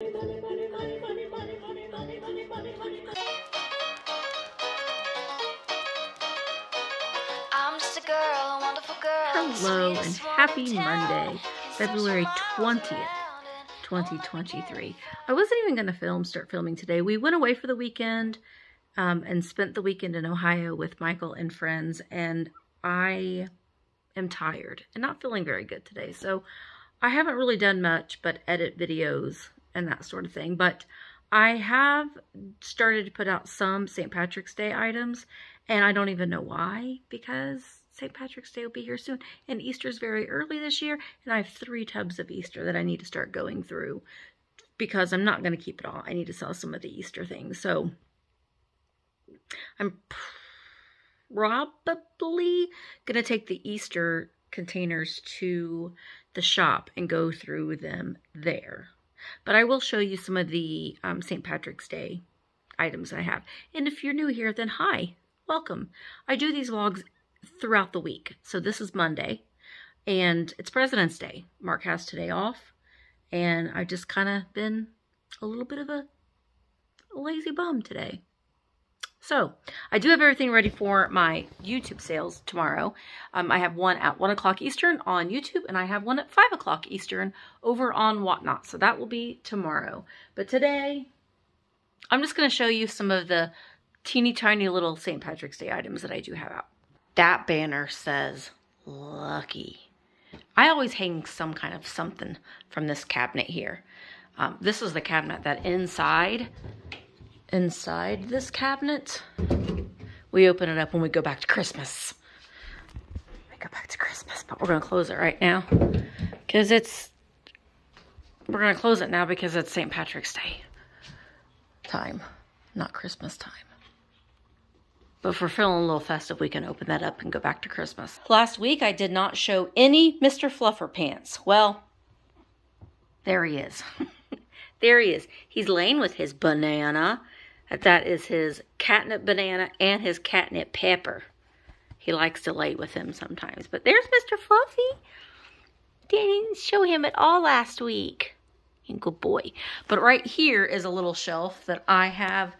Hello and happy Monday, February 20th, 2023. I wasn't even going to start filming today. We went away for the weekend and spent the weekend in Ohio with Michael and friends, and I am tired and not feeling very good today. So I haven't really done much but edit videos and that sort of thing. But I have started to put out some St. Patrick's Day items, and I don't even know why, because St. Patrick's Day will be here soon, and Easter's very early this year, and I have 3 tubs of Easter that I need to start going through, because I'm not going to keep it all. I need to sell some of the Easter things. So I'm probably going to take the Easter containers to the shop and go through them there. But I will show you some of the St. Patrick's Day items I have. And if you're new here, then hi, welcome. I do these vlogs throughout the week. So this is Monday, and it's President's Day. Mark has today off, and I've just kind of been a little bit of a lazy bum today. So I do have everything ready for my YouTube sales tomorrow. I have one at 1 o'clock Eastern on YouTube, and I have one at 5 o'clock Eastern over on Whatnot. So that will be tomorrow. But today, I'm just going to show you some of the teeny tiny little St. Patrick's Day items that I do have out. That banner says lucky. I always hang some kind of something from this cabinet here. This is the cabinet that inside this cabinet, we open it up when we go back to Christmas. But we're going to close it right now because we're going to close it now because it's St. Patrick's Day time, not Christmas time. But if we're feeling a little festive, we can open that up and go back to Christmas. Last week, I did not show any Mr. Fluffer pants. Well, there he is. There he is. He's laying with his banana. That is his catnip banana and his catnip pepper. He likes to lay with him sometimes. But there's Mr. Fluffy. Didn't show him at all last week. Good boy. But right here is a little shelf that I have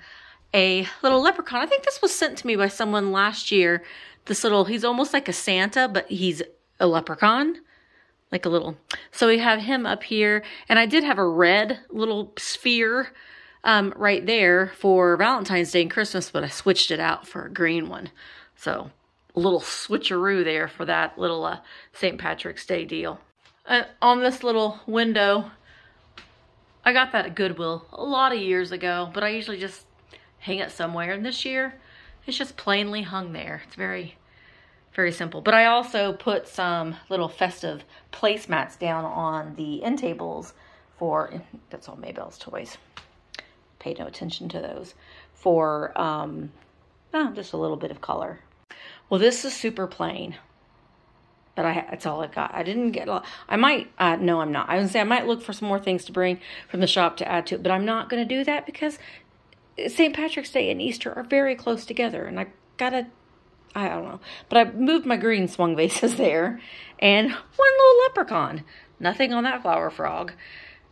a little leprechaun. I think this was sent to me by someone last year. He's almost like a Santa, but he's a leprechaun. Like a little. So we have him up here. And I did have a red little sphere right there for Valentine's Day and Christmas, but I switched it out for a green one. So a little switcheroo there for that little St. Patrick's Day deal. On this little window, I got that at Goodwill a lot of years ago, but I usually just hang it somewhere. And this year, it's just plainly hung there. It's very, very simple. But I also put some little festive placemats down on the end tables for, that's all Maybelle's toys. Pay no attention to those. For just a little bit of color. Well, this is super plain. But that's all I've got. I didn't get a lot. I might, no, I'm not. I was gonna say I might look for some more things to bring from the shop to add to it. But I'm not going to do that because St. Patrick's Day and Easter are very close together, and I don't know. But I moved my green swung vases there, and one little leprechaun. Nothing on that flower frog,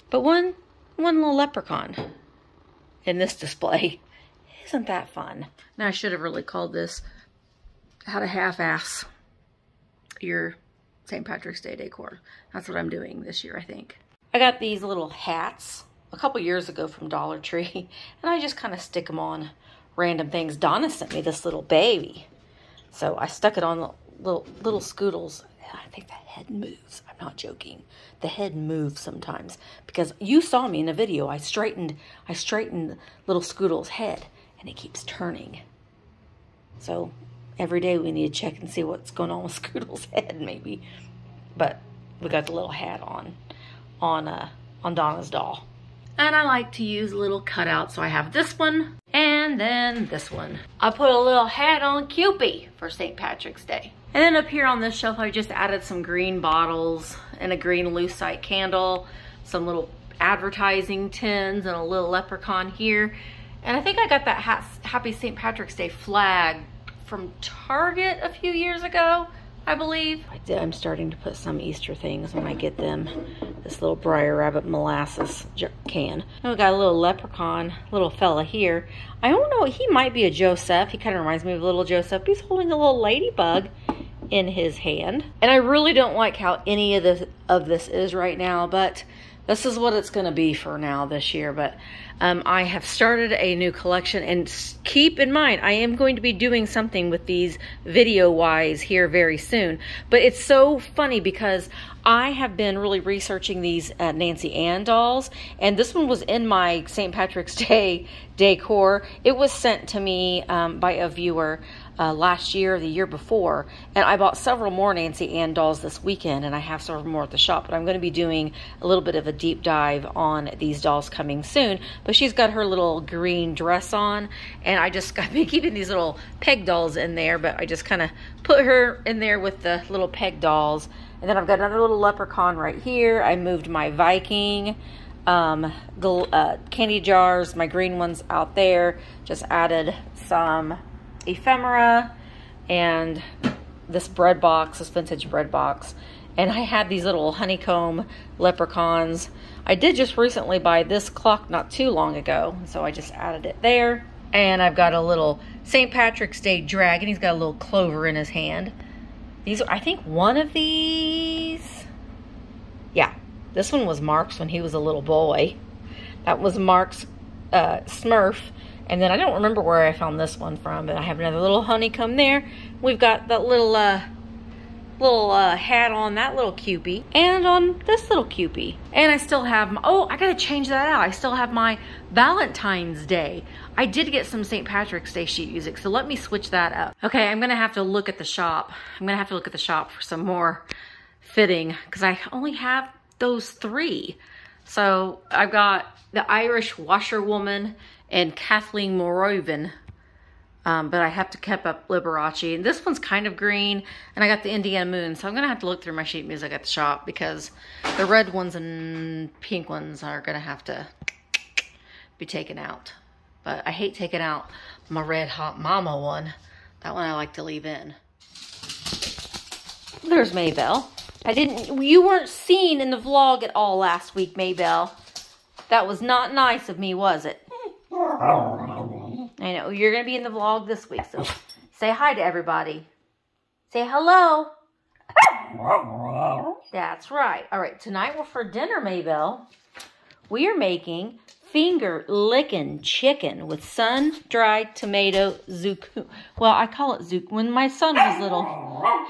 but one little leprechaun in this display. Isn't that fun? Now I should have really called this how to half-ass your St. Patrick's Day decor. That's what I'm doing this year, I think. I got these little hats a couple years ago from Dollar Tree, and I just kind of stick them on random things. Donna sent me this little baby, so I stuck it on the little scoodles. I think the head moves. I'm not joking. The head moves sometimes because you saw me in a video. I straightened little Scoodle's head, and it keeps turning. So every day we need to check and see what's going on with Scoodle's head, maybe. But we got the little hat on Donna's doll. And I like to use little cutouts, so I have this one and then this one. I put a little hat on Cupid for St. Patrick's Day. And then up here on this shelf, I just added some green bottles and a green lucite candle, some little advertising tins, and a little leprechaun here. And I think I got that Happy St. Patrick's Day flag from Target a few years ago. I believe. I'm starting to put some Easter things when I get them. This little Briar Rabbit molasses can. And we got a little leprechaun, little fella here. I don't know, he might be a Joseph. He kind of reminds me of a little Joseph. He's holding a little ladybug in his hand. And I really don't like how any of this is right now, but this is what it's going to be for now this year. But I have started a new collection, and keep in mind, I am going to be doing something with these video-wise here very soon. But it's so funny because I have been really researching these Nancy Ann dolls, and this one was in my St. Patrick's Day decor. It was sent to me by a viewer last year or the year before, and I bought several more Nancy Ann dolls this weekend, and I have several more at the shop, but I'm going to be doing a little bit of a deep dive on these dolls coming soon. But she's got her little green dress on, and I've been keeping these little peg dolls in there, but I just kind of put her in there with the little peg dolls. And then I've got another little leprechaun right here. I moved my Viking candy jars, my green ones out there. Just added some ephemera and this bread box, this vintage bread box. And I had these little honeycomb leprechauns. I did just recently buy this clock not too long ago, so I just added it there. And I've got a little St. Patrick's Day dragon. He's got a little clover in his hand. These, I think one of these, yeah, this one was Mark's when he was a little boy. That was Mark's Smurf. And then I don't remember where I found this one from, but I have another little honeycomb there. We've got that little hat on that little Cupie, and on this little Cupie. And I still have my, oh, I gotta change that out. I still have my Valentine's Day. I did get some St. Patrick's Day sheet music, so let me switch that up. Okay, I'm gonna have to look at the shop. I'm gonna have to look at the shop for some more fitting, because I only have those 3. So I've got the Irish washerwoman and Kathleen Moroven. But I have to keep up Liberace. And this one's kind of green. And I got the Indiana Moon. So I'm going to have to look through my sheet music at the shop, because the red ones and pink ones are going to have to be taken out. But I hate taking out my Red Hot Mama one. That one I like to leave in. There's Maybelle. You weren't seen in the vlog at all last week, Maybelle. That was not nice of me, was it? I know, you're going to be in the vlog this week, so say hi to everybody. Say hello. That's right. All right, tonight for dinner, Maybelle, we are making finger-licking chicken with sun-dried tomato zucchini. Well, I call it zucchini. When my son was little,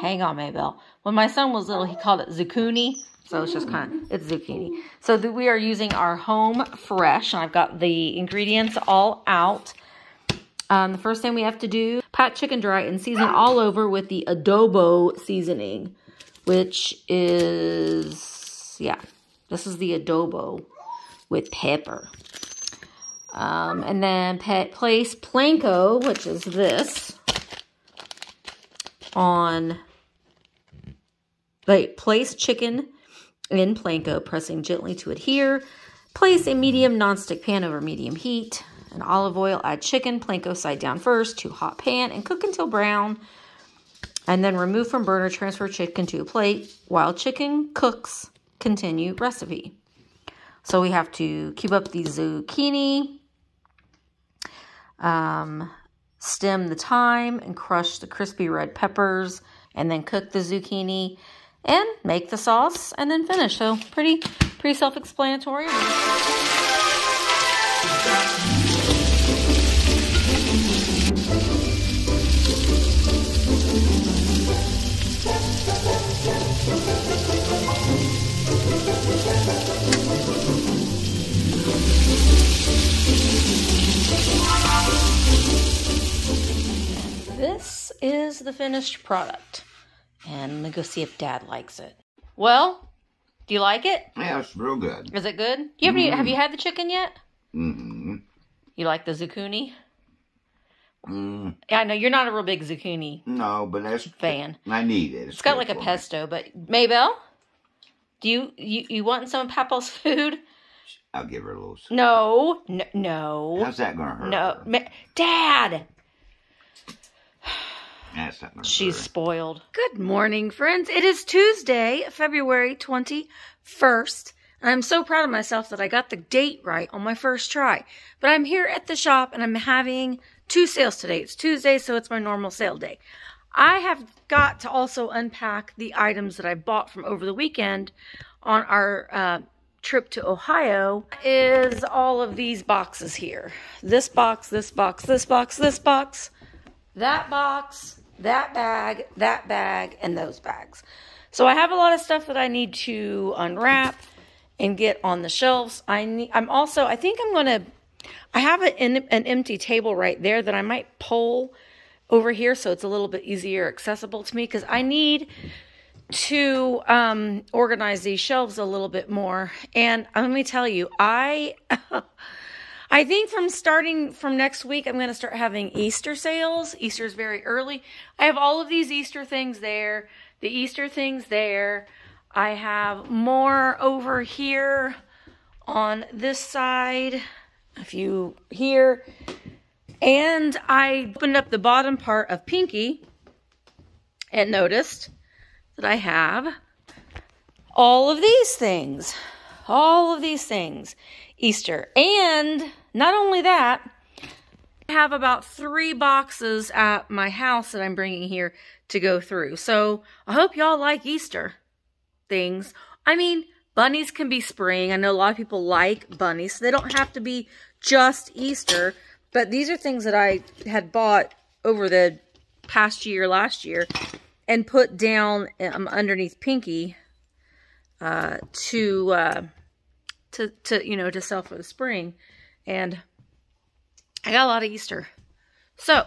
hang on, Maybelle. When my son was little, he called it zucchini. So it's just it's zucchini. So we are using our home fresh. And I've got the ingredients all out. The first thing we have to do, pat chicken dry and season all over with the adobo seasoning, which is, yeah, this is the adobo with pepper. And then place planko, which is this, on, place chicken in planko, pressing gently to adhere. Place a medium nonstick pan over medium heat. And olive oil, add chicken, planko side down first to hot pan, and cook until brown. And then remove from burner, transfer chicken to a plate. While chicken cooks, continue recipe. So we have to cube up the zucchini, stem the thyme, and crush the crispy red peppers, and then cook the zucchini, and make the sauce, and then finish. So pretty self-explanatory. This is the finished product. And I'm going to go see if Dad likes it. Well, do you like it? Yeah, it's real good. Is it good? Have you had the chicken yet? Mm-hmm. You like the zucchini? Mm. Yeah, I know you're not a real big zucchini. No, but that's fan. I need it. It's got like a pesto, but Maybelle, do you want some of Papa's food? I'll give her a little. No. How's that gonna hurt? No, Dad. That's not much. She's spoiled. Good morning, friends. It is Tuesday, February 21st. And I'm so proud of myself that I got the date right on my first try. But I'm here at the shop and I'm having 2 sales today. It's Tuesday, so it's my normal sale day. I have got to also unpack the items that I bought from over the weekend on our trip to Ohio. Is all of these boxes here. This box, this box, this box, this box, that box, that bag, and those bags. So I have a lot of stuff that I need to unwrap and get on the shelves. I have an empty table right there that I might pull over here so it's a little bit easier accessible to me, because I need to organize these shelves a little bit more. And let me tell you, I think starting from next week, I'm going to start having Easter sales. Easter's very early. I have all of these Easter things there, the Easter things there. I have more over here on this side, a few here. And I opened up the bottom part of Pinky and noticed that I have all of these things. All of these things. Easter. And not only that, I have about 3 boxes at my house that I'm bringing here to go through. So I hope y'all like Easter things. I mean, bunnies can be spring. I know a lot of people like bunnies, so they don't have to be just Easter. But these are things that I had bought over the past year, last year, and put down underneath Pinky to sell for the spring. And I got a lot of Easter. So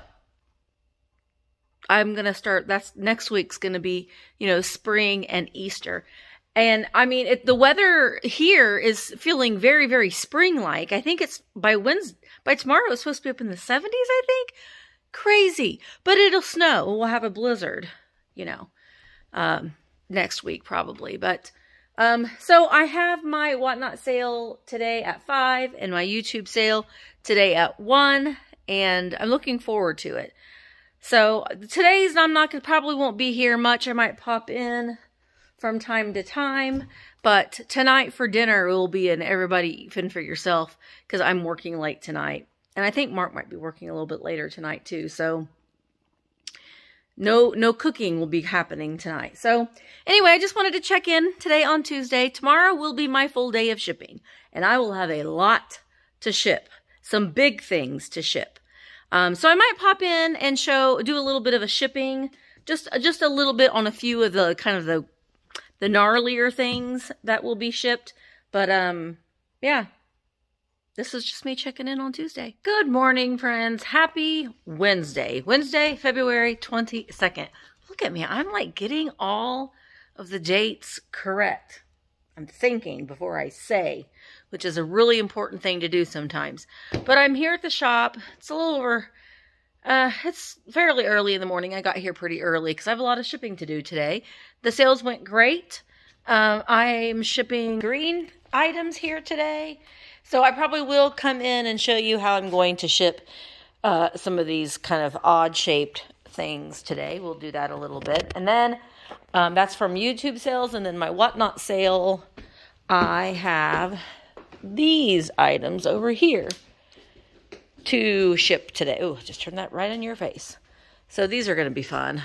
I'm going to start, next week's going to be, spring and Easter. And I mean, the weather here is feeling very, very spring-like. I think it's by tomorrow it's supposed to be up in the 70s, I think. Crazy. But it'll snow. We'll have a blizzard, next week probably. But so I have my Whatnot sale today at 5 and my YouTube sale today at 1, and I'm looking forward to it. So today's probably won't be here much. I might pop in from time to time, but tonight for dinner will be an everybody fend for yourself, because I'm working late tonight, and I think Mark might be working a little bit later tonight too. So no cooking will be happening tonight. So anyway, I just wanted to check in today on Tuesday. Tomorrow will be my full day of shipping, and I will have a lot to ship, some big things to ship. So I might pop in and do a little bit of a shipping, just a little bit on a few of the kind of the gnarlier things that will be shipped. But yeah, this is just me checking in on Tuesday. Good morning, friends. Happy Wednesday. Wednesday, February 22nd. Look at me. I'm like getting all of the dates correct. I'm thinking before I say, which is a really important thing to do sometimes. But I'm here at the shop. It's a little over, it's fairly early in the morning. I got here pretty early because I have a lot of shipping to do today. The sales went great. I'm shipping green items here today. So I probably will come in and show you how I'm going to ship some of these kind of odd-shaped things today. We'll do that a little bit. And then that's from YouTube sales. And then my Whatnot sale, I have these items over here to ship today. Oh, just turn that right in your face. So these are going to be fun.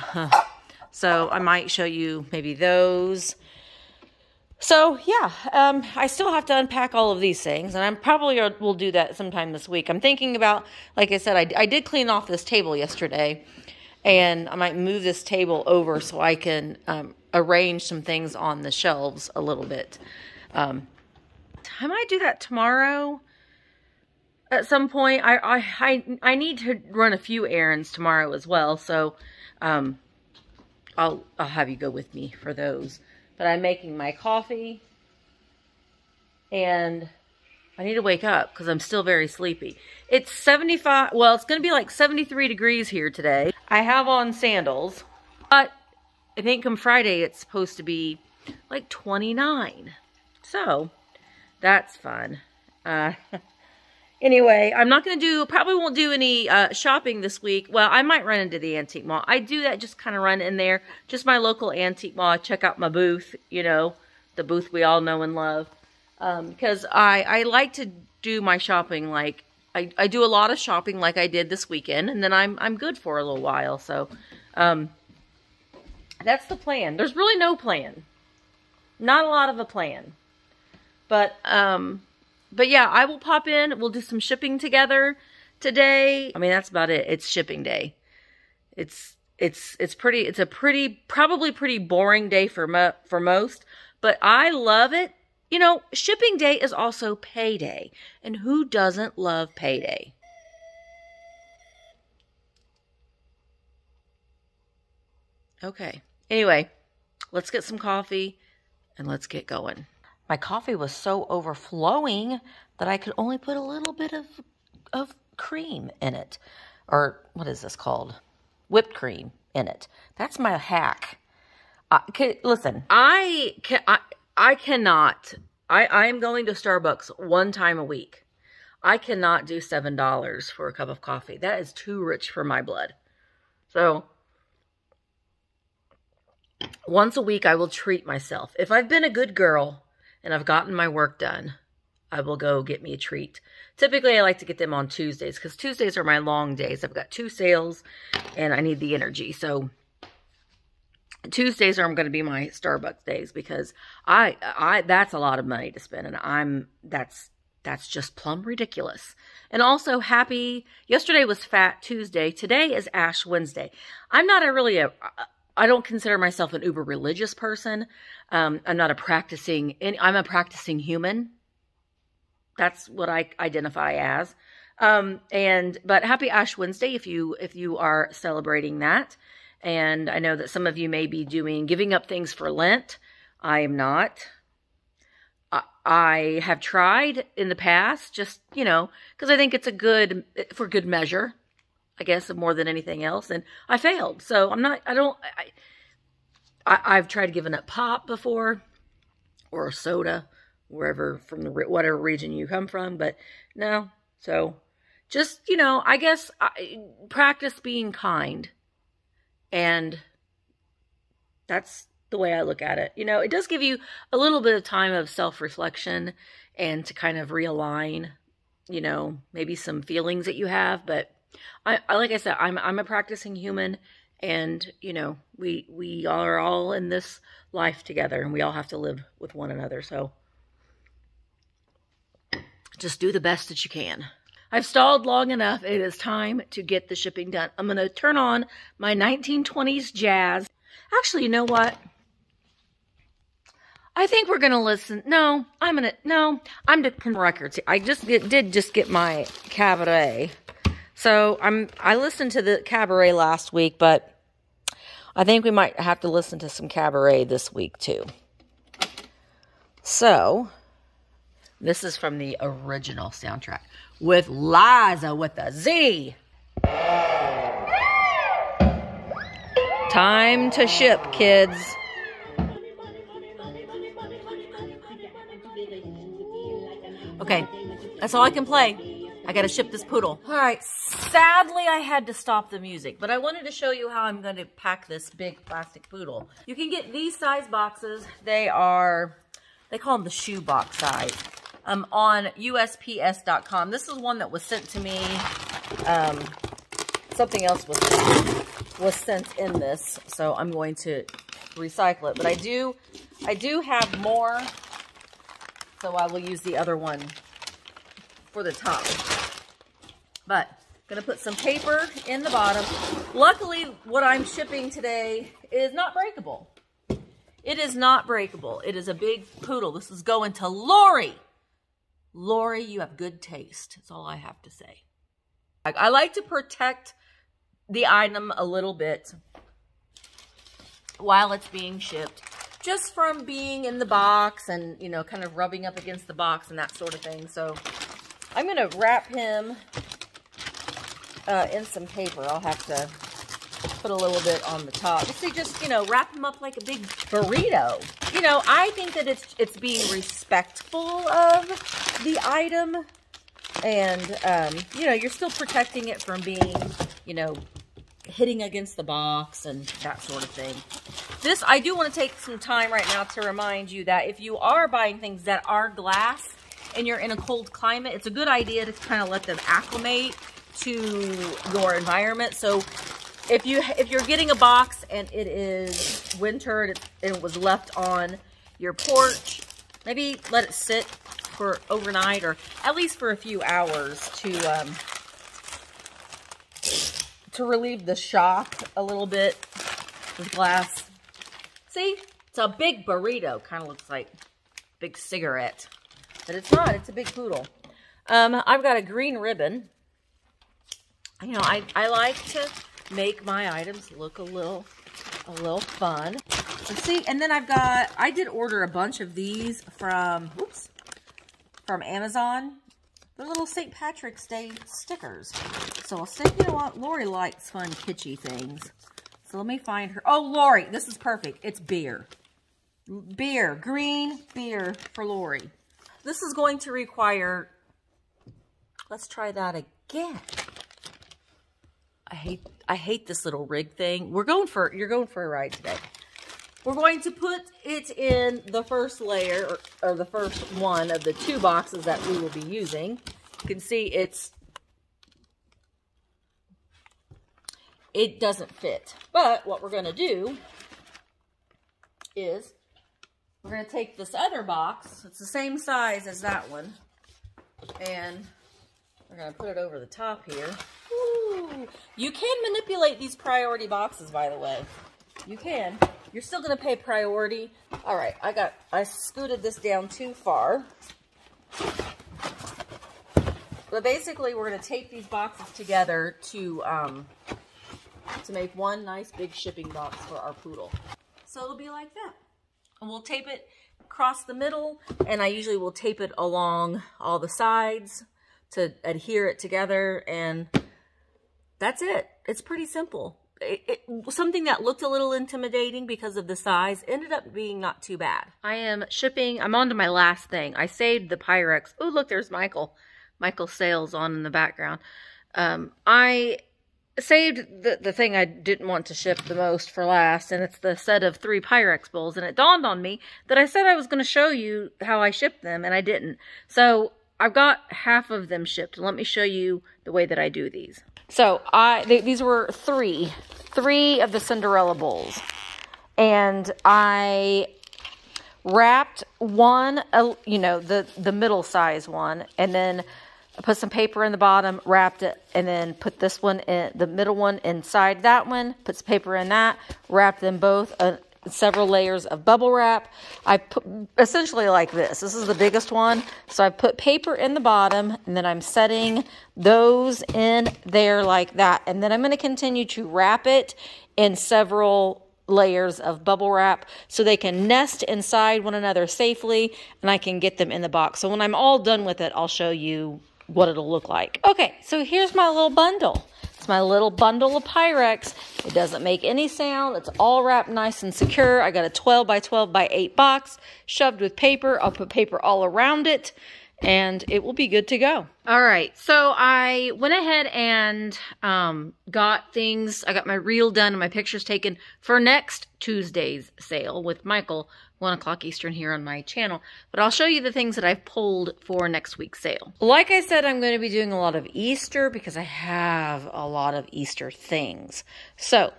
So I might show you maybe those. So yeah, I still have to unpack all of these things, and I probably will do that sometime this week. I'm thinking about, like I said, I did clean off this table yesterday, and I might move this table over so I can arrange some things on the shelves a little bit. I might do that tomorrow at some point. I need to run a few errands tomorrow as well, so I'll have you go with me for those. But I'm making my coffee, and I need to wake up because I'm still very sleepy. It's 75, well, it's going to be like 73 degrees here today. I have on sandals, but I think come Friday it's supposed to be like 29. So that's fun. And Anyway, I'm not going to do, probably won't do any shopping this week. Well, I might run into the antique mall. I do that, just kind of run in there. Just my local antique mall. I check out my booth, you know, the booth we all know and love. Because I like to do my shopping like, I do a lot of shopping like I did this weekend. And then I'm good for a little while. So, that's the plan. There's really no plan. Not a lot of a plan. But yeah, I will pop in. We'll do some shipping together today. I mean, that's about it. It's shipping day. It's probably pretty boring day for most, but I love it. You know, shipping day is also payday. And who doesn't love payday? Okay. Anyway, let's get some coffee and let's get going. My coffee was so overflowing that I could only put a little bit of cream in it. Or what is this called? Whipped cream in it. That's my hack. Listen, I cannot. I am going to Starbucks one time a week. I cannot do $7 for a cup of coffee. That is too rich for my blood. So once a week, I will treat myself. If I've been a good girl and I've gotten my work done, I will go get me a treat. Typically, I like to get them on Tuesdays because Tuesdays are my long days. I've got 2 sales and I need the energy. So Tuesdays are going to be my Starbucks days because that's a lot of money to spend, and that's just plumb ridiculous. And also yesterday was Fat Tuesday. Today is Ash Wednesday. I'm not I don't consider myself an uber religious person. I'm not I'm a practicing human. That's what I identify as. But happy Ash Wednesday if you are celebrating that. And I know that some of you may be giving up things for Lent. I am not. I have tried in the past, just, you know, because I think it's for good measure, I guess, more than anything else. And I failed. So I've tried giving up pop before, or soda, from whatever region you come from, but no. So just, you know, I guess practice being kind. And that's the way I look at it. You know, it does give you a little bit of time of self-reflection and to kind of realign, you know, maybe some feelings that you have. But like I said, I'm a practicing human, and, you know, we are all in this life together, and we all have to live with one another. So just do the best that you can. I've stalled long enough. It is time to get the shipping done. I'm going to turn on my 1920s jazz. Actually, you know what? I think we're going to listen. No, I'm to records. I did get my cabaret. So I listened to the cabaret last week, but I think we might have to listen to some cabaret this week too. So this is from the original soundtrack with Liza with a Z. Time to ship, kids. Okay, that's all I can play. I gotta ship this poodle. All right, sadly I had to stop the music, but I wanted to show you how I'm gonna pack this big plastic poodle. You can get these size boxes. They call them the shoe box size. On USPS.com. This is one that was sent to me. Something else was sent in this, so I'm going to recycle it. But I do have more, so I will use the other one for the top. But I'm going to put some paper in the bottom. Luckily, what I'm shipping today is not breakable. It is not breakable. It is a big poodle. This is going to Lori. Lori, you have good taste. That's all I have to say. I like to protect the item a little bit while it's being shipped, just from being in the box and, you know, kind of rubbing up against the box and that sort of thing. So I'm going to wrap him in some paper. I'll have to put a little bit on the top. See, just, you know, wrap him up like a big burrito. You know, I think that it's being respectful of the item And, you know, you're still protecting it from being, you know, hitting against the box and that sort of thing. This, I do want to take some time right now to remind you that if you are buying things that are glass and you're in a cold climate, it's a good idea to kind of let them acclimate to your environment. So if you're getting a box and it is winter and it was left on your porch, maybe let it sit for overnight or at least for a few hours to relieve the shock a little bit with glass. See, it's a big burrito. Kind of looks like a big cigarette, but it's not. It's a big poodle. I've got a green ribbon. You know, I like to make my items look a little fun. Let's see, and then I did order a bunch of these from Amazon. They're little St. Patrick's Day stickers. So I'll say, you know what, Lori likes fun, kitschy things. So let me find her. Oh, Lori, this is perfect. It's beer. Beer, green beer for Lori. This is going to require, let's try that again. I hate this little rig thing. You're going for a ride today. We're going to put it in the first layer, or the first one of the 2 boxes that we will be using. You can see it doesn't fit. But what we're going to do is we're going to take this other box. It's the same size as that one. And we're going to put it over the top here. Ooh. You can manipulate these priority boxes, by the way. You can. You're still going to pay priority. All right, I scooted this down too far. But basically, we're going to tape these boxes together to make one nice big shipping box for our poodle. So it'll be like that. And we'll tape it across the middle, and I usually will tape it along all the sides to adhere it together, and that's it. It's pretty simple. Something that looked a little intimidating because of the size ended up being not too bad. I am shipping. I'm on to my last thing. I saved the Pyrex. Oh, look, there's Michael. Michael Sales on in the background. I saved the thing I didn't want to ship the most for last, and it's the set of 3 Pyrex bowls. And it dawned on me that I said I was going to show you how I shipped them, and I didn't. So I've got half of them shipped. Let me show you the way that I do these. So these were 3 of the Cinderella bowls, and I wrapped one, you know, the middle size one, and then I put some paper in the bottom, wrapped it, and then put this one in, the middle one inside that one, put some paper in that, wrapped them both, several layers of bubble wrap. I put essentially like this. This is the biggest one. So I put paper in the bottom, and then I'm setting those in there like that. And then I'm going to continue to wrap it in several layers of bubble wrap so they can nest inside one another safely, and I can get them in the box. So when I'm all done with it, I'll show you what it'll look like. Okay, so here's my little bundle. It's my little bundle of Pyrex. It doesn't make any sound. It's all wrapped nice and secure. I got a 12 by 12 by 8 box shoved with paper. I'll put paper all around it, and it will be good to go. All right, so I went ahead and got things. I got my reel done and my pictures taken for next Tuesday's sale with Michael, 1 o'clock Eastern here on my channel. But I'll show you the things that I've pulled for next week's sale. Like I said, I'm going to be doing a lot of Easter because I have a lot of Easter things. So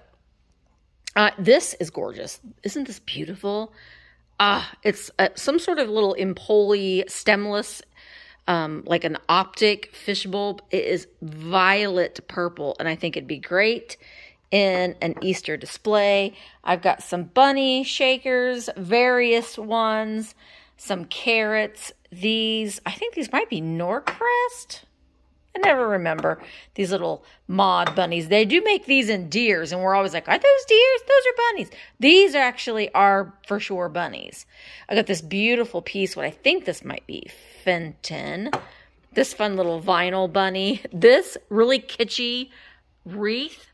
this is gorgeous. Isn't this beautiful? It's some sort of little Empoli stemless, like an optic fish bulb. It is violet purple, and I think it'd be great in an Easter display. I've got some bunny shakers, various ones, some carrots. These, I think these might be Norcrest. I never remember. These little mod bunnies. They do make these in deers, and we're always like, are those deers? Those are bunnies. These actually are for sure bunnies. I got this beautiful piece. What I think this might be Fenton. This fun little vinyl bunny. This really kitschy wreath.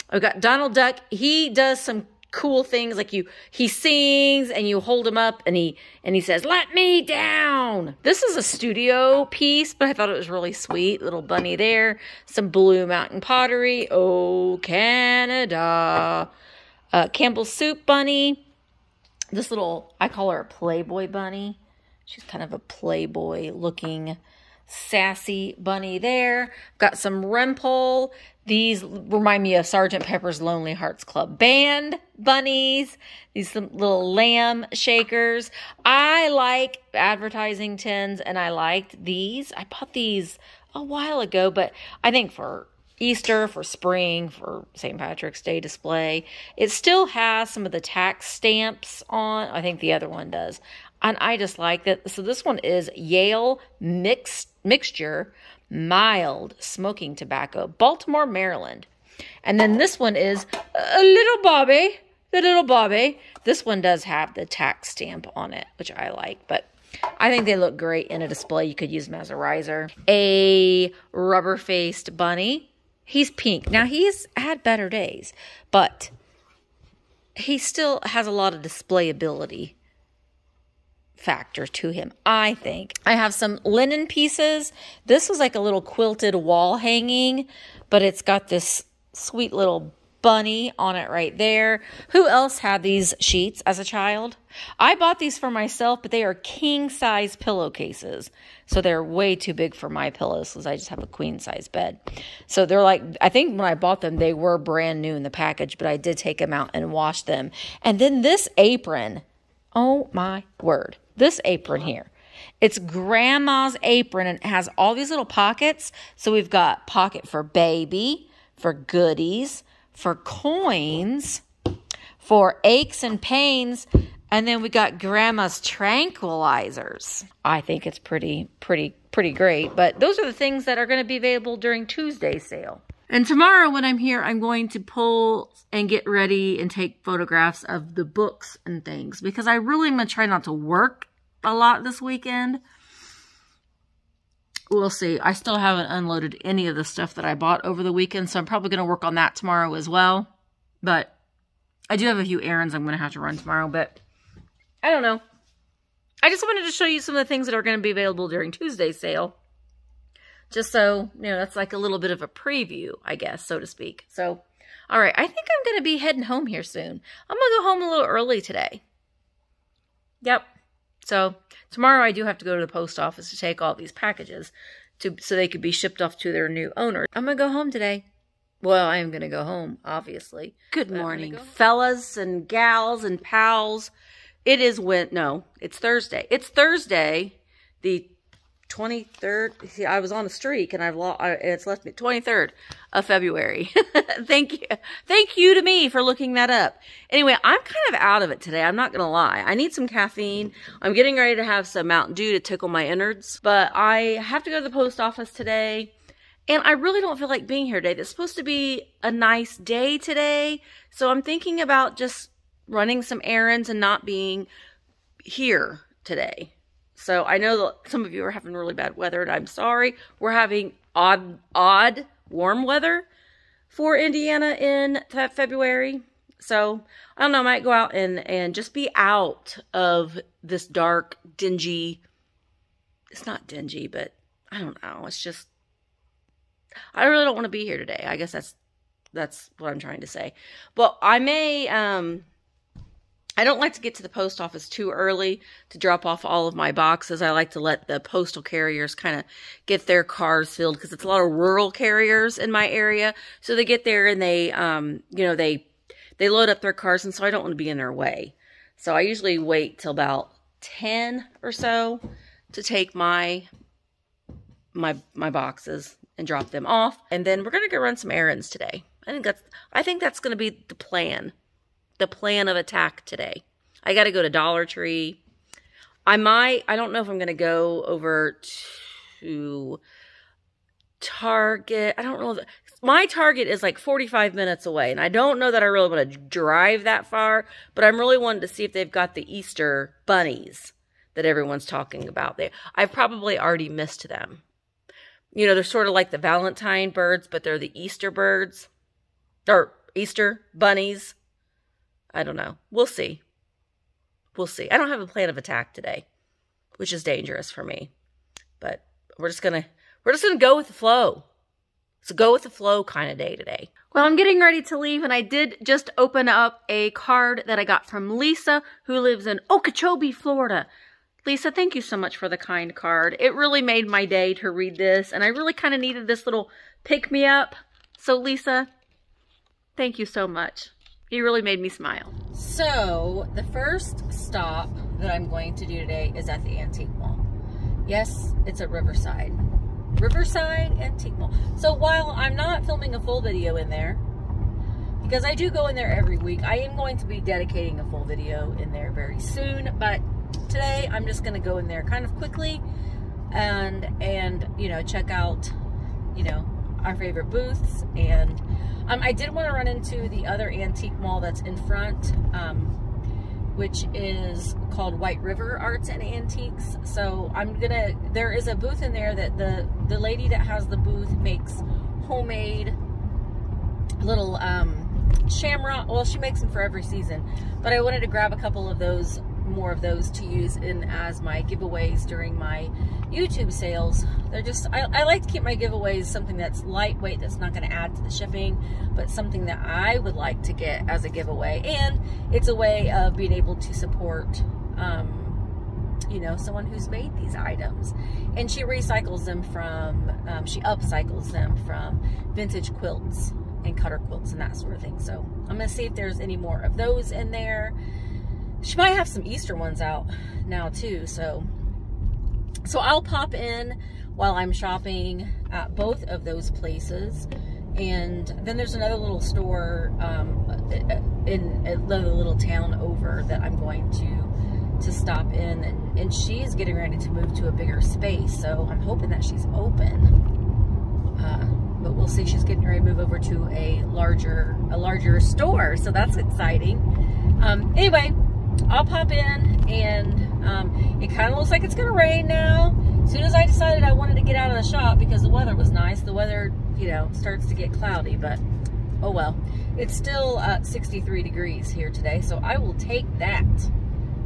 I've got Donald Duck. He does some cool things. Like he sings and you hold him up and he says, "Let me down." This is a studio piece, but I thought it was really sweet. Little bunny there. Some Blue Mountain pottery. Oh, Canada. Campbell's Soup bunny. This little, I call her a Playboy bunny. She's kind of a Playboy looking sassy bunny there. Got some Rempel. These remind me of Sgt. Pepper's Lonely Hearts Club Band bunnies. These some little lamb shakers. I like advertising tins, and I liked these. I bought these a while ago, but I think for Easter, for spring, for St. Patrick's Day display, it still has some of the tax stamps on. I think the other one does. And I just like that. So this one is Yale Mixture Mild Smoking Tobacco, Baltimore, Maryland. And then this one is a Little Bobby, the Little Bobby. This one does have the tax stamp on it, which I like, but I think they look great in a display. You could use them as a riser. A rubber-faced bunny. He's pink. Now, he's had better days, but he still has a lot of displayability factor to him, I think. I have some linen pieces. This was like a little quilted wall hanging, but it's got this sweet little bunny on it right there. Who else had these sheets as a child? I bought these for myself, but they are king size pillowcases. So they're way too big for my pillows because I just have a queen size bed. So they're like, I think when I bought them, they were brand new in the package, but I did take them out and wash them. And then this apron, oh my word, this apron here. It's grandma's apron and it has all these little pockets. So we've got pocket for baby, for goodies, for coins, for aches and pains, and then we got grandma's tranquilizers. I think it's pretty great, but those are the things that are going to be available during Tuesday's sale. And tomorrow when I'm here, I'm going to pull and get ready and take photographs of the books and things because I really am going to try not to work a lot this weekend. We'll see. I still haven't unloaded any of the stuff that I bought over the weekend, so I'm probably going to work on that tomorrow as well. But I do have a few errands I'm going to have to run tomorrow, but I don't know. I just wanted to show you some of the things that are going to be available during Tuesday's sale. Just so, you know, that's like a little bit of a preview, I guess, so to speak. So, all right. I think I'm going to be heading home here soon. I'm going to go home a little early today. Yep. So tomorrow I do have to go to the post office to take all these packages so they could be shipped off to their new owner. I'm going to go home today. Well, I am going to go home, obviously. Good morning, fellas and gals and pals. It is it's Thursday. It's Thursday, the 23rd. See, I was on a streak and it's left me 23rd of February. Thank you to me for looking that up. Anyway, I'm kind of out of it today. I'm not going to lie. I need some caffeine. I'm getting ready to have some Mountain Dew to tickle my innards, but I have to go to the post office today. And I really don't feel like being here today. It's supposed to be a nice day today. So I'm thinking about just running some errands and not being here today. So I know that some of you are having really bad weather, and I'm sorry. We're having odd warm weather for Indiana in February. So I don't know, I might go out and just be out of this dark, dingy. It's not dingy, but I don't know. It's just, I really don't want to be here today. I guess that's what I'm trying to say. But I may, I don't like to get to the post office too early to drop off all of my boxes. I like to let the postal carriers kind of get their cars filled because it's a lot of rural carriers in my area. So they get there and they, they load up their cars, and so I don't want to be in their way. So I usually wait till about 10 or so to take my boxes and drop them off. And then we're going to go run some errands today. I think that's going to be the plan. The plan of attack today. I got to go to Dollar Tree. I don't know if I'm going to go over to Target. I don't know. My Target is like 45 minutes away, and I don't know that I really want to drive that far, but I'm really wanting to see if they've got the Easter bunnies that everyone's talking about there. I've probably already missed them. You know, they're sort of like the Valentine birds, but they're the Easter birds. Or Easter bunnies. I don't know. We'll see. We'll see. I don't have a plan of attack today, which is dangerous for me. But we're just gonna go with the flow. It's a go with the flow kind of day today. Well, I'm getting ready to leave, and I did just open up a card that I got from Lisa, who lives in Okeechobee, Florida. Lisa, thank you so much for the kind card. It really made my day to read this, and I really kind of needed this little pick-me-up. So, Lisa, thank you so much. You really made me smile. So, the first stop that I'm going to do today is at the Antique Mall. Yes, it's at Riverside. Riverside Antique Mall. So while I'm not filming a full video in there, because I do go in there every week, I am going to be dedicating a full video in there very soon, but today I'm just going to go in there kind of quickly and you know, check out, you know, our favorite booths. And I did want to run into the other antique mall that's in front, which is called White River Arts and Antiques. So there is a booth in there that the lady that has the booth makes homemade little shamrock. Well, she makes them for every season, but I wanted to grab a couple of those, more of those to use in as my giveaways during my YouTube sales. They're just, I like to keep my giveaways something that's lightweight, that's not going to add to the shipping, but something that I would like to get as a giveaway. And it's a way of being able to support, you know, someone who's made these items. And she recycles them from, she upcycles them from vintage quilts and cutter quilts and that sort of thing. So I'm going to see if there's any more of those in there. She might have some Easter ones out now too. So I'll pop in while I'm shopping at both of those places. And then there's another little store in another little town over that I'm going to stop in. And she's getting ready to move to a bigger space. So I'm hoping that she's open. But we'll see. She's getting ready to move over to a larger store. So that's exciting. Anyway, I'll pop in, and it kind of looks like it's going to rain now. As soon as I decided I wanted to get out of the shop because the weather was nice, the weather, you know, starts to get cloudy, but oh well. It's still 63 degrees here today, so I will take that.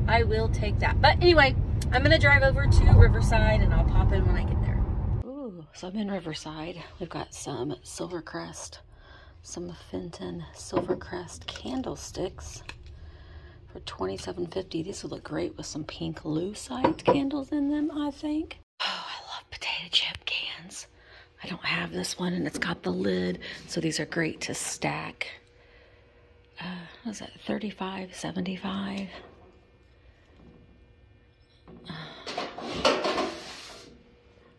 I will take that. But anyway, I'm going to drive over to Riverside, and I'll pop in when I get there. Ooh, so I'm in Riverside. We've got some Silvercrest, some Fenton Silvercrest candlesticks for $27.50. These would look great with some pink lucite candles in them, I think. Oh, I love potato chip cans. I don't have this one, and it's got the lid, so these are great to stack. What is that, $35.75?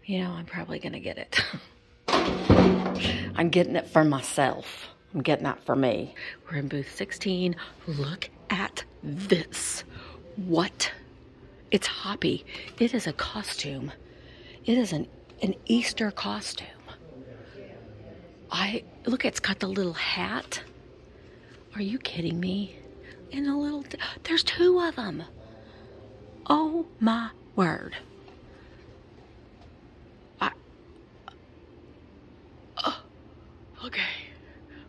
You know, I'm probably gonna get it. I'm getting it for myself. I'm getting that for me. We're in booth 16. Look at this. What? It's Hoppy. It is a costume. It is an Easter costume. Look, it's got the little hat. Are you kidding me? And a little, there's two of them. Oh my word. Okay.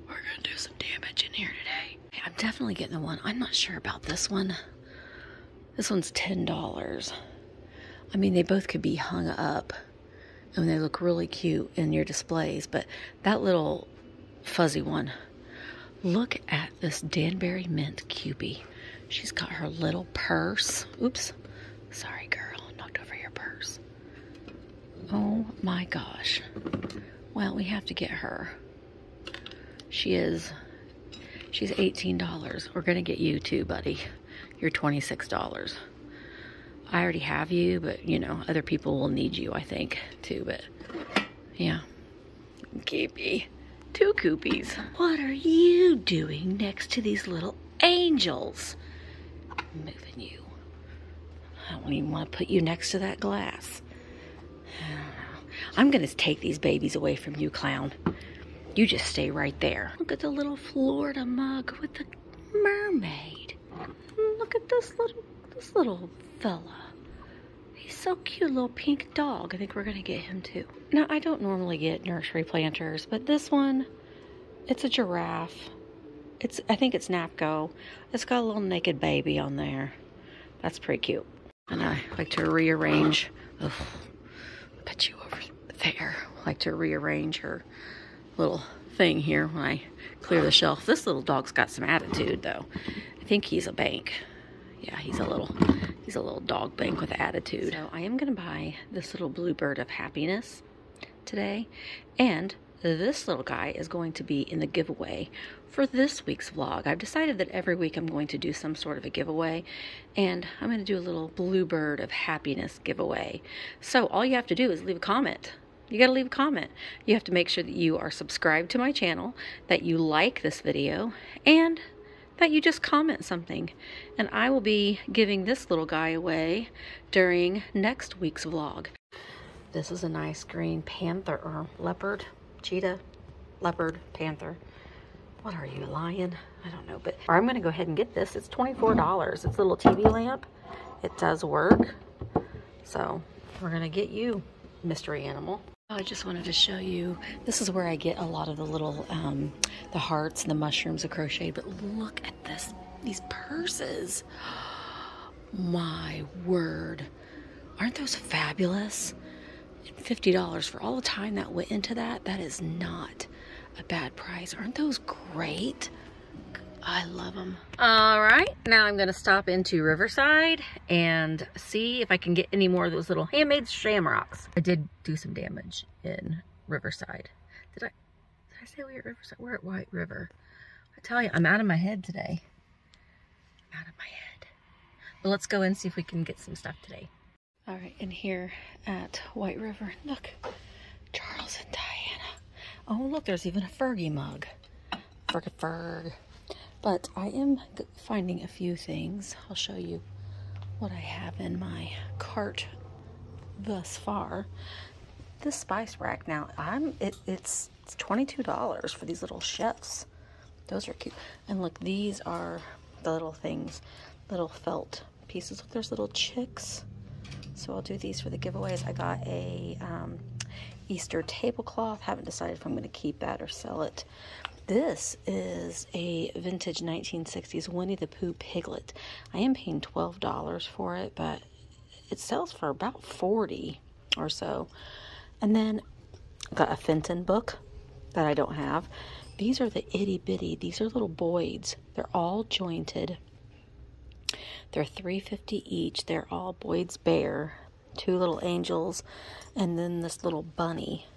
We're gonna do some damage in here today. I'm definitely getting the one. I'm not sure about this one. This one's $10. I mean, they both could be hung up, and they look really cute in your displays, but that little fuzzy one. Look at this Danbury Mint Cupie. She's got her little purse. Oops. Sorry, girl. Knocked over your purse. Oh my gosh. Well, we have to get her. She's $18. We're gonna get you too, buddy. You're $26. I already have you, but you know, other people will need you, I think, too, but yeah. Cupie. Two Coopies. What are you doing next to these little angels? I'm moving you. I don't even want to put you next to that glass. I don't know. I'm gonna take these babies away from you, clown. You just stay right there. Look at the little Florida mug with the mermaid. Look at this little fella. He's so cute, little pink dog. I think we're gonna get him too. Now, I don't normally get nursery planters, but this one, it's a giraffe. I think it's Napco. It's got a little naked baby on there. That's pretty cute. And I like to rearrange. Oh, put you over there. I like to rearrange her little thing here when I clear the shelf. This little dog's got some attitude, though. I think he's a bank. Yeah, he's a little dog bank with attitude. So I am gonna buy this little bluebird of happiness today, and this little guy is going to be in the giveaway for this week's vlog. I've decided that every week I'm going to do some sort of a giveaway, and I'm going to do a little bluebird of happiness giveaway. So all you have to do is leave a comment. You got to leave a comment. You have to make sure that you are subscribed to my channel, that you like this video, and that you just comment something. And I will be giving this little guy away during next week's vlog. This is a nice green panther or leopard. Cheetah, leopard, panther. What are you, a lion? I don't know, but I'm going to go ahead and get this. It's $24. It's a little TV lamp. It does work. So we're going to get you, mystery animal. I just wanted to show you, this is where I get a lot of the little, the hearts and the mushrooms of crochet, but look at this, these purses. My word. Aren't those fabulous? $50 for all the time that went into that. That is not a bad price. Aren't those great? I love them. All right, now I'm gonna stop into Riverside and see if I can get any more of those little handmade shamrocks. I did do some damage in Riverside. Did I say we were at Riverside? We're at White River. I tell you, I'm out of my head today. I'm out of my head. But let's go and see if we can get some stuff today. All right, and here at White River, look, Charles and Diana. Oh, look, there's even a Fergie mug. Ferg. But I am finding a few things. I'll show you what I have in my cart thus far. This spice rack now, it's $22 for these little chefs. Those are cute. And look, these are the little things, little felt pieces. Look, there's little chicks. So I'll do these for the giveaways. I got a Easter tablecloth. Haven't decided if I'm going to keep that or sell it. This is a vintage 1960s Winnie the Pooh piglet. I am paying $12 for it, but it sells for about $40 or so. And then I got a Fenton book that I don't have. These are the itty bitty. These are little Boyds. They're all jointed. They're $3.50 each. They're all Boyd's Bear, two little angels, and then this little bunny.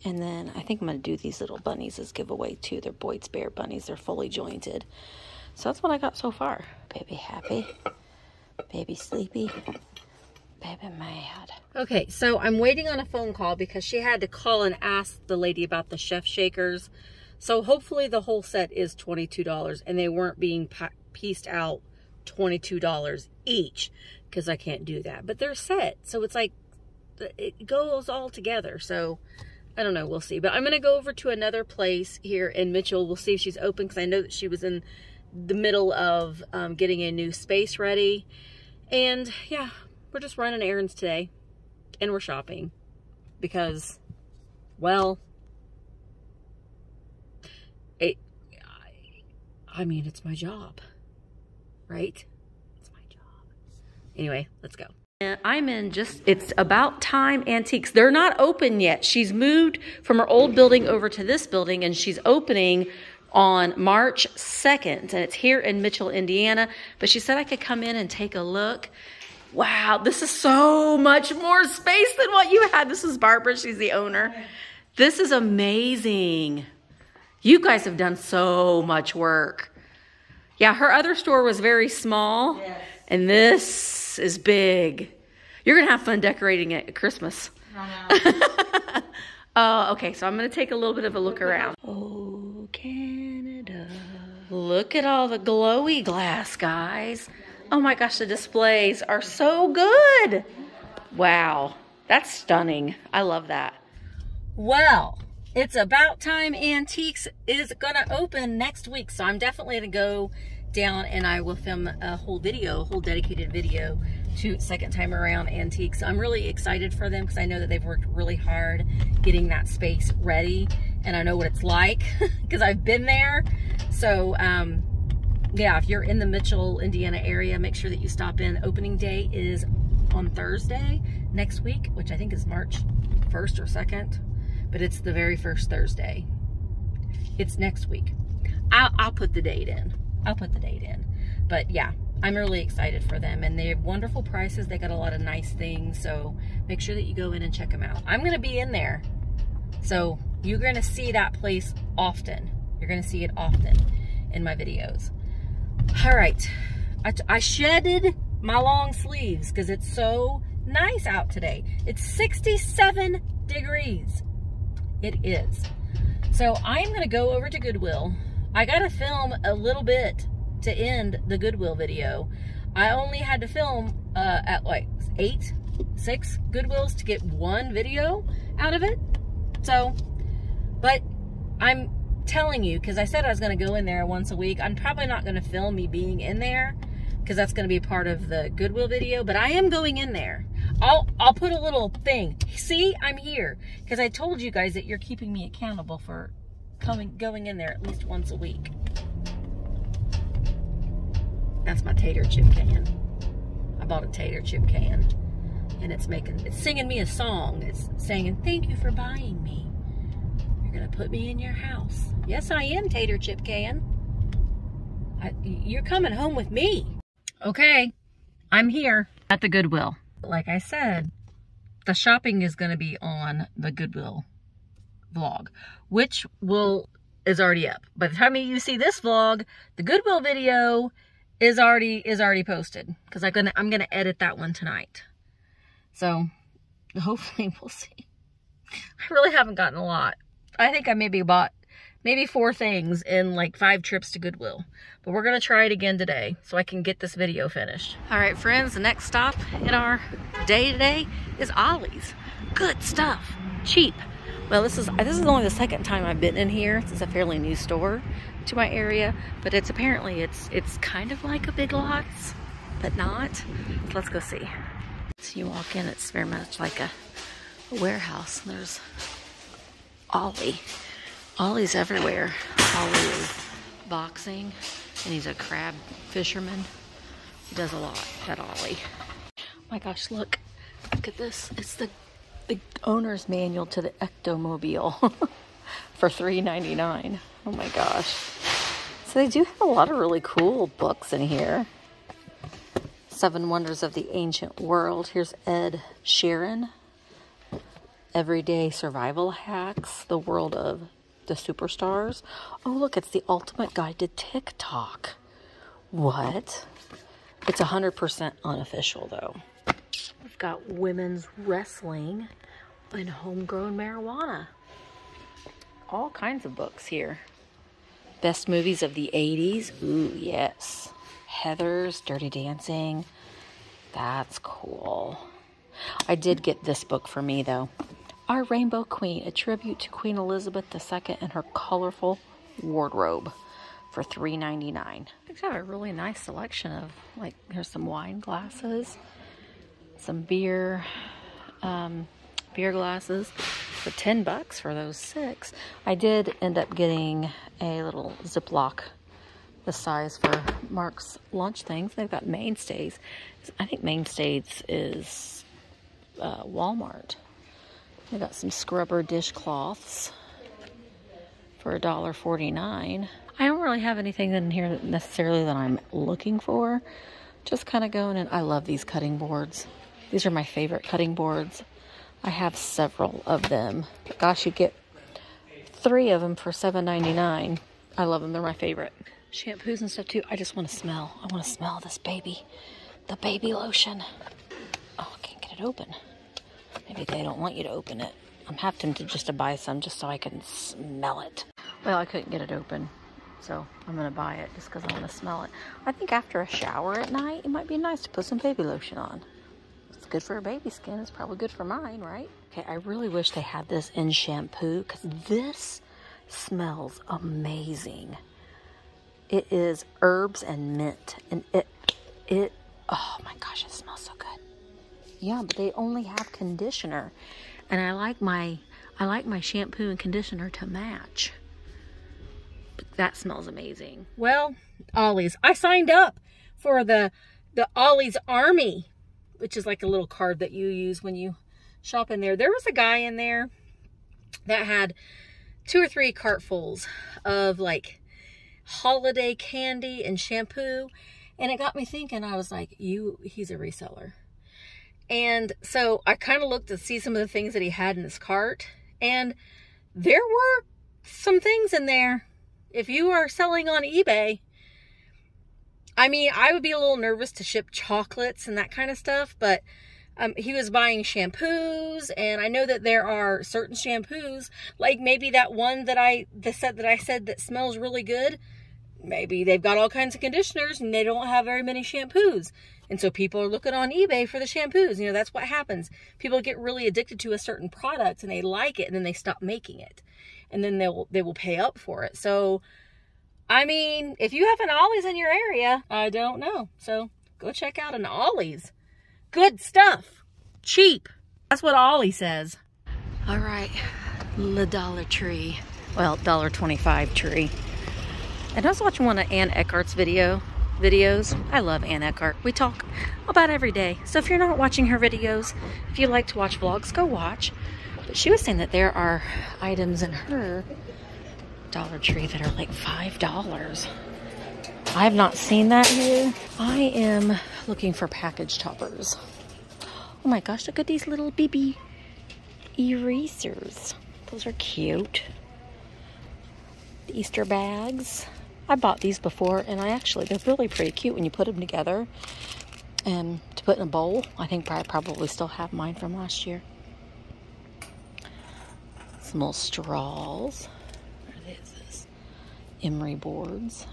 And then I think I'm going to do these little bunnies as giveaway too. They're Boyd's Bear bunnies. They're fully jointed. So that's what I got so far. Baby happy. Baby sleepy. Baby mad. Okay, so I'm waiting on a phone call because she had to call and ask the lady about the chef shakers. So hopefully the whole set is $22 and they weren't being pieced out $22 each, because I can't do that. But they're set, so it's like it goes all together. So I don't know, we'll see. But I'm gonna go over to another place here in Mitchell. We'll see if she's open, because I know that she was in the middle of getting a new space ready. And yeah, we're just running errands today, and we're shopping because, well, I mean, it's my job, right? It's my job. Anyway, let's go. I'm in It's About Time Antiques. They're not open yet. She's moved from her old building over to this building, and she's opening on March 2nd, and it's here in Mitchell, Indiana. But she said I could come in and take a look. Wow, this is so much more space than what you had. This is Barbara. She's the owner. This is amazing. You guys have done so much work. Yeah, her other store was very small, yes, and this is big. You're going to have fun decorating it at Christmas. Okay, so I'm going to take a little bit of a look around. Oh, Canada. Look at all the glowy glass, guys. Oh my gosh, the displays are so good. Wow, that's stunning. I love that. Well, It's About Time Antiques is gonna open next week, so I'm definitely gonna go down and I will film a whole dedicated video to Second Time Around Antiques. I'm really excited for them because I know that they've worked really hard getting that space ready, and I know what it's like because I've been there. So, yeah, if you're in the Mitchell, Indiana area, make sure that you stop in. Opening day is on Thursday next week, which I think is March 1st or 2nd, but it's the very first Thursday. It's next week. I'll put the date in. I'll put the date in. But yeah, I'm really excited for them, and they have wonderful prices. They got a lot of nice things, so make sure that you go in and check them out. I'm going to be in there, so you're going to see that place often. You're going to see it often in my videos. All right, I shedded my long sleeves because it's so nice out today. It's 67 degrees. It is. So I am going to go over to Goodwill. I got to film a little bit to end the Goodwill video. I only had to film at like 6 Goodwills to get one video out of it. So, but I'm telling you, because I said I was going to go in there once a week, I'm probably not going to film me being in there because that's going to be part of the Goodwill video, but I am going in there. I'll put a little thing. See, I'm here because I told you guys that you're keeping me accountable for going in there at least once a week. That's my tater chip can. I bought a tater chip can, and it's singing me a song. It's saying, "Thank you for buying me. You're gonna put me in your house." Yes, I am, tater chip can. You're coming home with me. Okay, I'm here at the Goodwill. Like I said, the shopping is gonna be on the Goodwill vlog, which is already up. By the time you see this vlog, the Goodwill video is already posted because I'm gonna edit that one tonight. So hopefully we'll see. I really haven't gotten a lot. I think I maybe bought 4 things in like 5 trips to Goodwill, but we're gonna try it again today so I can get this video finished. All right, friends, the next stop in our day today is Ollie's. Good stuff, cheap. Well, this is only the second time I've been in here. It's a fairly new store to my area, but it's kind of like a Big Lots, but not. So let's go see. So you walk in, it's very much like a warehouse. There's Ollie's everywhere. Ollie is boxing, and he's a crab fisherman. He does a lot, that Ollie. Oh my gosh, look at this. It's the owner's manual to the Ectomobile for $3.99. Oh my gosh. So they do have a lot of really cool books in here. 7 Wonders of the Ancient World. Here's Ed Sheeran. Everyday Survival Hacks. The World of the Superstars. Oh, look, it's the Ultimate Guide to TikTok. What? It's 100% unofficial, though. We've got Women's Wrestling and Homegrown Marijuana. All kinds of books here. Best Movies of the 80s. Ooh, yes. Heather's Dirty Dancing. That's cool. I did get this book for me, though. Our Rainbow Queen, a tribute to Queen Elizabeth II and her colorful wardrobe for $3.99. They have a really nice selection of, like, here's some wine glasses, some beer glasses for $10 for those 6. I did end up getting a little Ziploc, the size for Mark's lunch things. They've got Mainstays. I think Mainstays is Walmart. They got some scrubber dishcloths for $1.49. I don't really have anything in here necessarily that I'm looking for. Just kind of going in. I love these cutting boards. These are my favorite cutting boards. I have several of them. But gosh, you get 3 of them for $7.99. I love them. They're my favorite. Shampoos and stuff too. I just want to smell. I want to smell this baby. The baby lotion. Oh, I can't get it open. Maybe they don't want you to open it. I'm half tempted just to buy some just so I can smell it. Well, I couldn't get it open, so I'm going to buy it just because I want to smell it. I think after a shower at night, it might be nice to put some baby lotion on. It's good for a baby skin. It's probably good for mine, right? Okay, I really wish they had this in shampoo because this smells amazing. It is herbs and mint, and it oh my gosh, it smells so good. Yeah, but they only have conditioner, and I like my shampoo and conditioner to match. That smells amazing. Well, Ollies. I signed up for the Ollies Army, which is like a little card that you use when you shop in there. There was a guy in there that had 2 or 3 cartfuls of like holiday candy and shampoo. And it got me thinking, I was like, he's a reseller. And so I kind of looked to see some of the things that he had in his cart. And there were some things in there. If you are selling on eBay, I mean, I would be a little nervous to ship chocolates and that kind of stuff. But he was buying shampoos. And I know that there are certain shampoos, like maybe that one that I said that smells really good. Maybe they've got all kinds of conditioners and they don't have very many shampoos. And so people are looking on eBay for the shampoos. You know, that's what happens. People get really addicted to a certain product and they like it and then they stop making it. And then they will pay up for it. So, I mean, if you have an Ollies in your area, I don't know. So go check out an Ollies. Good stuff. Cheap. That's what Ollie says. All right. The Dollar Tree. Well, $1.25 tree. And I was watching one of Ann Eckhart's videos. I love Ann Eckhart. We talk about every day. So if you're not watching her videos, if you like to watch vlogs, go watch. But she was saying that there are items in her Dollar Tree that are like $5. I have not seen that here. I am looking for package toppers. Oh my gosh, look at these little BB erasers. Those are cute. The Easter bags. I bought these before, and they're really pretty cute when you put them together. And to put in a bowl, I think I probably still have mine from last year. Some little straws. What is this? Emery boards.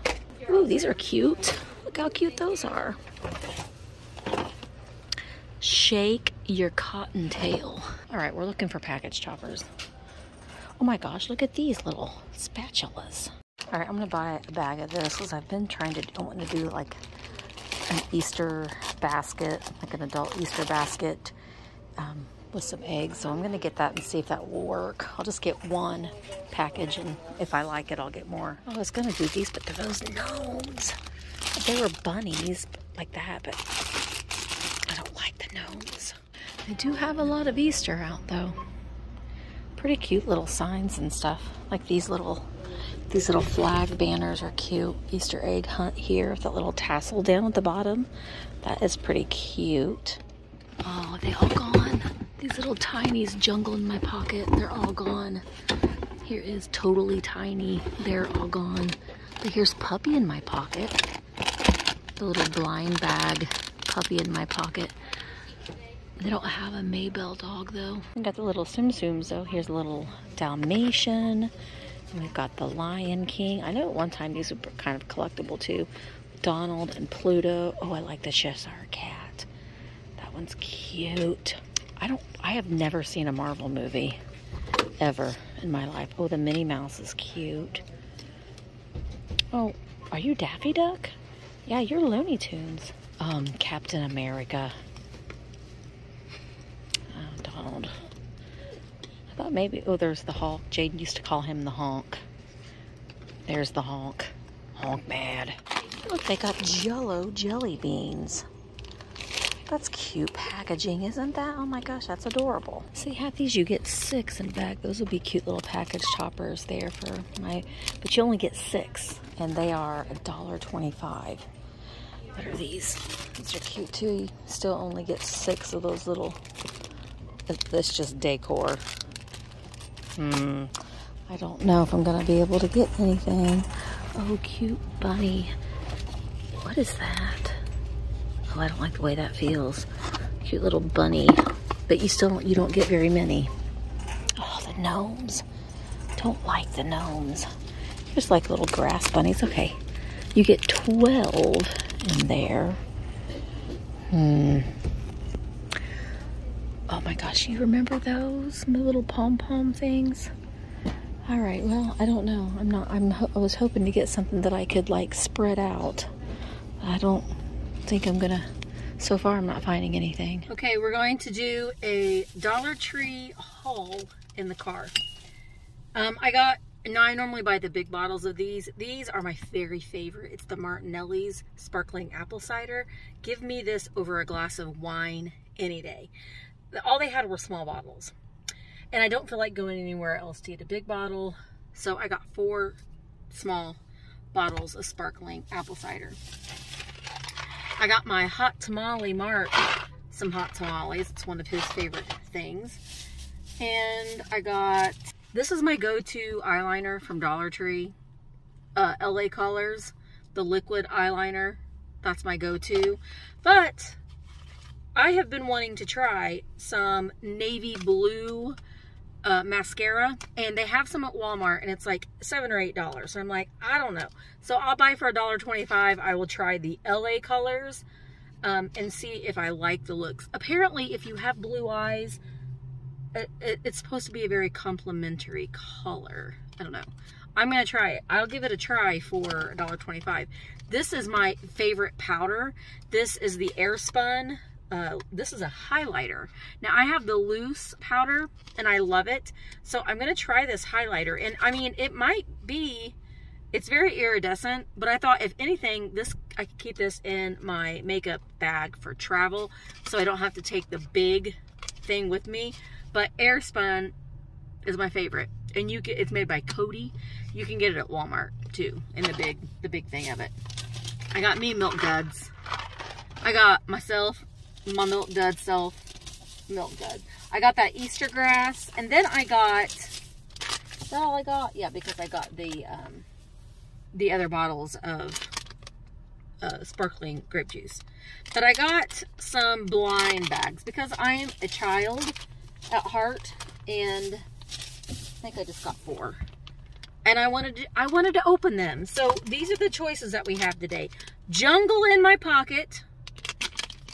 Ooh, these are cute. Look how cute those are. Shake your cottontail. All right, we're looking for package toppers. Oh my gosh, look at these little spatulas. All right, I'm gonna buy a bag of this because I've been I want to do like an Easter basket, like an adult Easter basket with some eggs. So I'm gonna get that and see if that will work. I'll just get one package, and if I like it, I'll get more. I was gonna do these, but they're those gnomes. They were bunnies like that, but I don't like the gnomes. They do have a lot of Easter out though. Pretty cute little signs and stuff. Like these little flag banners are cute. Easter egg hunt here with that little tassel down at the bottom. That is pretty cute. Oh, are they all gone? These little tinies jungle in my pocket. They're all gone. Here is totally tiny. They're all gone. But here's puppy in my pocket. The little blind bag puppy in my pocket. They don't have a Maybell dog though. We got the little Tsum Tsums though. Here's a little Dalmatian. And we've got the Lion King. I know at one time these were kind of collectible too. Donald and Pluto. Oh, I like the Cheshire Cat. That one's cute. I have never seen a Marvel movie ever in my life. Oh, the Minnie Mouse is cute. Oh, are you Daffy Duck? Yeah, you're Looney Tunes. Captain America. Oh, Donald. I thought maybe, oh, there's the Hulk. Jaden used to call him the Honk. There's the Honk. Honk mad. Look, they got Jell-O jelly beans. That's cute packaging, isn't that? Oh my gosh, that's adorable. See, half these you get 6 in a bag. Those would be cute little package toppers there for but you only get 6, and they are $1.25. What are these? These are cute too. You still only get 6 of those little, that's just decor. I don't know if I'm gonna be able to get anything. Oh, cute bunny. What is that? Oh, I don't like the way that feels. Cute little bunny. But you don't get very many. Oh, the gnomes. Don't like the gnomes. Just like little grass bunnies. Okay. You get 12 in there. Oh my gosh, you remember those? The little pom-pom things? All right, well, I don't know. I was hoping to get something that I could like spread out. I don't think I'm gonna, so far I'm not finding anything. Okay, we're going to do a Dollar Tree haul in the car. I got Now, I normally buy the big bottles of these. These are my very favorite. It's the Martinelli's Sparkling Apple Cider. Give me this over a glass of wine any day. All they had were small bottles. And I don't feel like going anywhere else to get a big bottle. So I got 4 small bottles of Sparkling Apple Cider. I got my Hot Tamale Mark some hot tamales. It's one of his favorite things. And I got... This is my go-to eyeliner from Dollar Tree. LA Colors, the liquid eyeliner. That's my go-to. But I have been wanting to try some navy blue mascara. And they have some at Walmart. And it's like $7 or $8. So I'm like, I don't know. So I'll buy for $1.25. I will try the LA Colors and see if I like the looks. Apparently, if you have blue eyes... It's supposed to be a very complimentary color. I don't know. I'm going to try it. I'll give it a try for $1.25. This is my favorite powder. This is the Airspun. This is a highlighter. Now, I have the loose powder, and I love it. So, I'm going to try this highlighter. And, I mean, it might be... It's very iridescent, but I thought, if anything, I could keep this in my makeup bag for travel, so I don't have to take the big thing with me. But Airspun is my favorite, and it's made by Cody. You can get it at Walmart too, in the big thing of it. I got me Milk Duds. I got myself my Milk Dud self Milk Dud. I got that Easter grass, and then I got. Is that all I got? Yeah, because I got the other bottles of sparkling grape juice. But I got some blind bags because I am a child at heart, and I think I just got 4, and I wanted to open them. So these are the choices that we have today. Jungle in my pocket.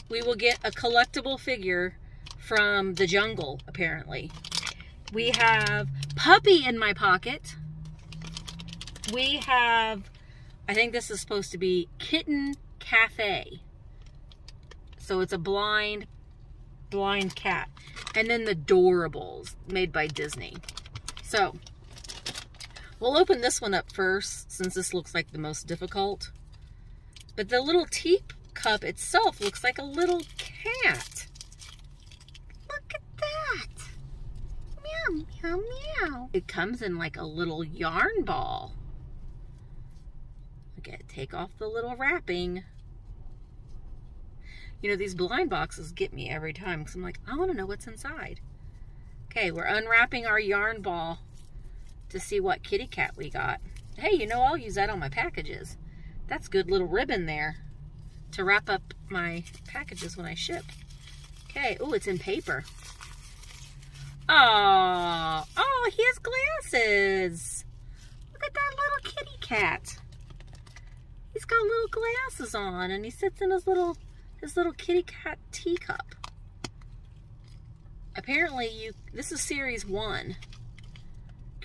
We will get a collectible figure from the jungle, apparently. We have Puppy in my pocket. We have, I think this is supposed to be Kitten Cafe. So it's a blind cat. And then the Doorables, made by Disney. So, we'll open this one up first, since this looks like the most difficult. But the little teacup itself looks like a little cat. Look at that. Meow, meow, meow. It comes in like a little yarn ball. Okay, take off the little wrapping. You know, these blind boxes get me every time because I'm like, I want to know what's inside. Okay, we're unwrapping our yarn ball to see what kitty cat we got. Hey, you know, I'll use that on my packages. That's good little ribbon there to wrap up my packages when I ship. Okay, oh, it's in paper. Oh, he has glasses. Look at that little kitty cat. He's got little glasses on, and he sits in his little kitty cat teacup. Apparently, this is series 1.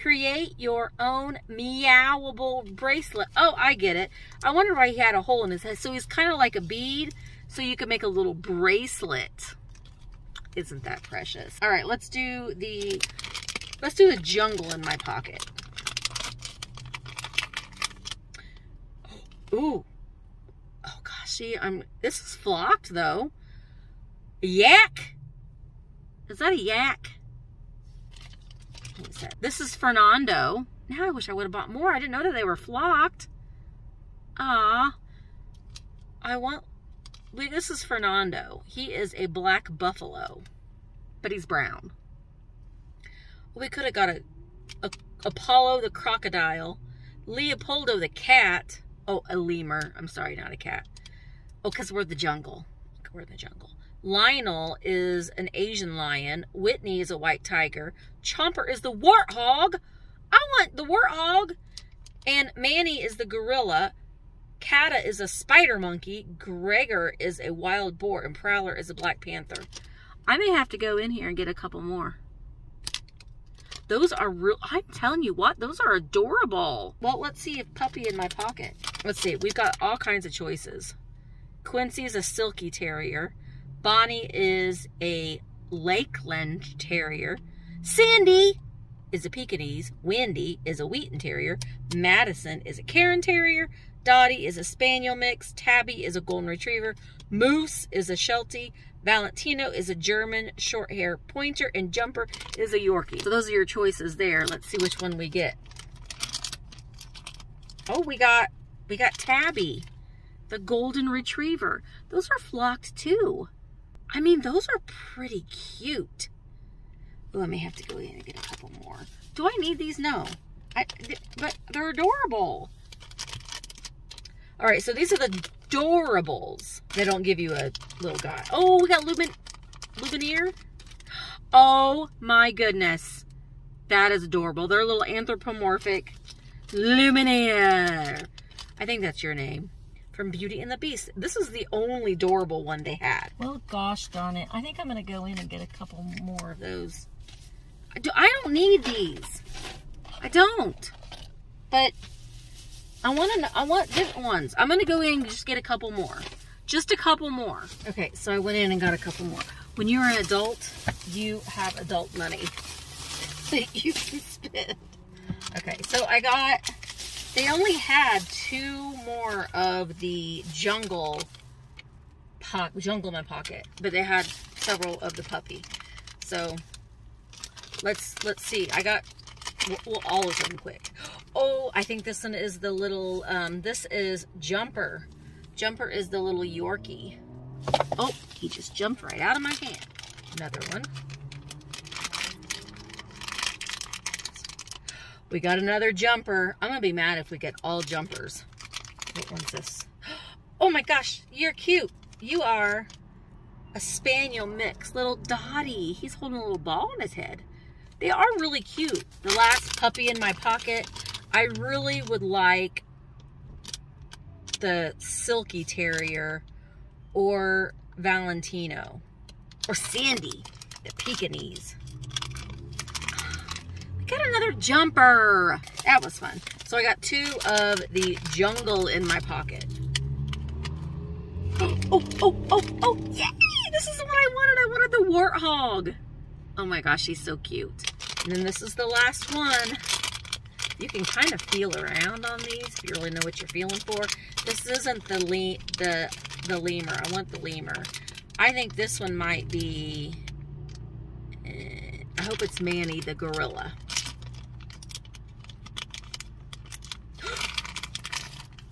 Create your own meowable bracelet. Oh, I get it. I wonder why he had a hole in his head. So he's kind of like a bead, so you can make a little bracelet. Isn't that precious? All right, let's do the jungle in my pocket. Ooh. Oh gosh, see, this is flocked though. A yak? Is that a yak? What is that? This is Fernando. Now I wish I would have bought more. I didn't know that they were flocked. This is Fernando. He is a black buffalo, but he's brown. We could have got a Apollo the crocodile, Leopoldo the cat. Oh, a lemur. I'm sorry, not a cat. Oh, because we're the jungle. We're in the jungle. Lionel is an Asian lion. Whitney is a white tiger. Chomper is the warthog. I want the warthog. And Manny is the gorilla. Kata is a spider monkey. Gregor is a wild boar. And Prowler is a black panther. I may have to go in here and get a couple more. Those are real. I'm telling you what, those are adorable. Well, let's see if Puppy in my pocket. Let's see. We've got all kinds of choices. Quincy is a silky terrier. Bonnie is a Lakeland terrier. Sandy! is a Pekingese. Wendy is a Wheaten Terrier. Madison is a Cairn Terrier. Dottie is a Spaniel mix. Tabby is a Golden Retriever. Moose is a Sheltie. Valentino is a German short hair pointer. And Jumper is a Yorkie. So those are your choices there. Let's see which one we get. Oh, we got Tabby, the Golden Retriever. Those are flocked too. I mean, those are pretty cute. Oh, I may have to go in and get a couple more. Do I need these? No. But they're adorable. All right, so these are the adorables. They don't give you a little guy. Oh, we got Lumineer. Oh my goodness. That is adorable. They're a little anthropomorphic. Lumineer. I think that's your name. From Beauty and the Beast. This is the only adorable one they had. Well, gosh darn it. I think I'm going to go in and get a couple more of those. I don't need these. I don't. But I want different ones. I'm going to go in and just get a couple more. Just a couple more. Okay, so I went in and got a couple more. When you're an adult, you have adult money that you can spend. Okay, so they only had 2 more of the Jungleman pocket, but they had several of the puppy. So let's see. I got all of them quick. Oh, I think this one is the little, this is Jumper. Jumper is the little Yorkie. Oh, he just jumped right out of my hand. Another one. We got another Jumper. I'm going to be mad if we get all Jumpers. What one's this? Oh my gosh, you're cute. You are a Spaniel mix. Little Dottie. He's holding a little ball on his head. They are really cute. The last puppy in my pocket. I really would like the Silky Terrier or Valentino or Sandy, the Pekingese. We got another Jumper. That was fun. So I got 2 of the Jungle in my pocket. Oh, yay! This is what I wanted. I wanted the Warthog. Oh my gosh, he's so cute. And then this is the last one. You can kind of feel around on these if you really know what you're feeling for. This isn't the lemur. I want the lemur. I think this one might be, I hope it's Manny the gorilla.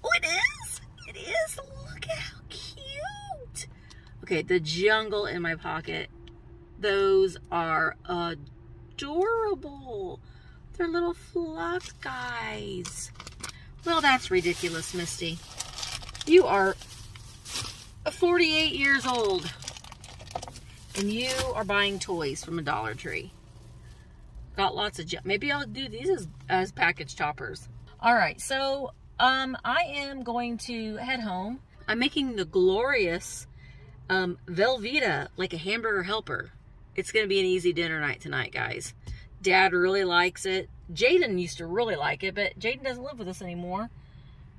Oh, it is! It is! Look at how cute! Okay, the Jungle in my pocket. Those are adorable. They're little flocked guys. Well, that's ridiculous, Misty. You are 48 years old, and you are buying toys from a Dollar Tree. Got lots of maybe I'll do these as package toppers. All right, so I am going to head home. I'm making the glorious Velveeta, like a hamburger helper. It's going to be an easy dinner night tonight, guys. Dad really likes it. Jaden used to really like it, but Jaden doesn't live with us anymore.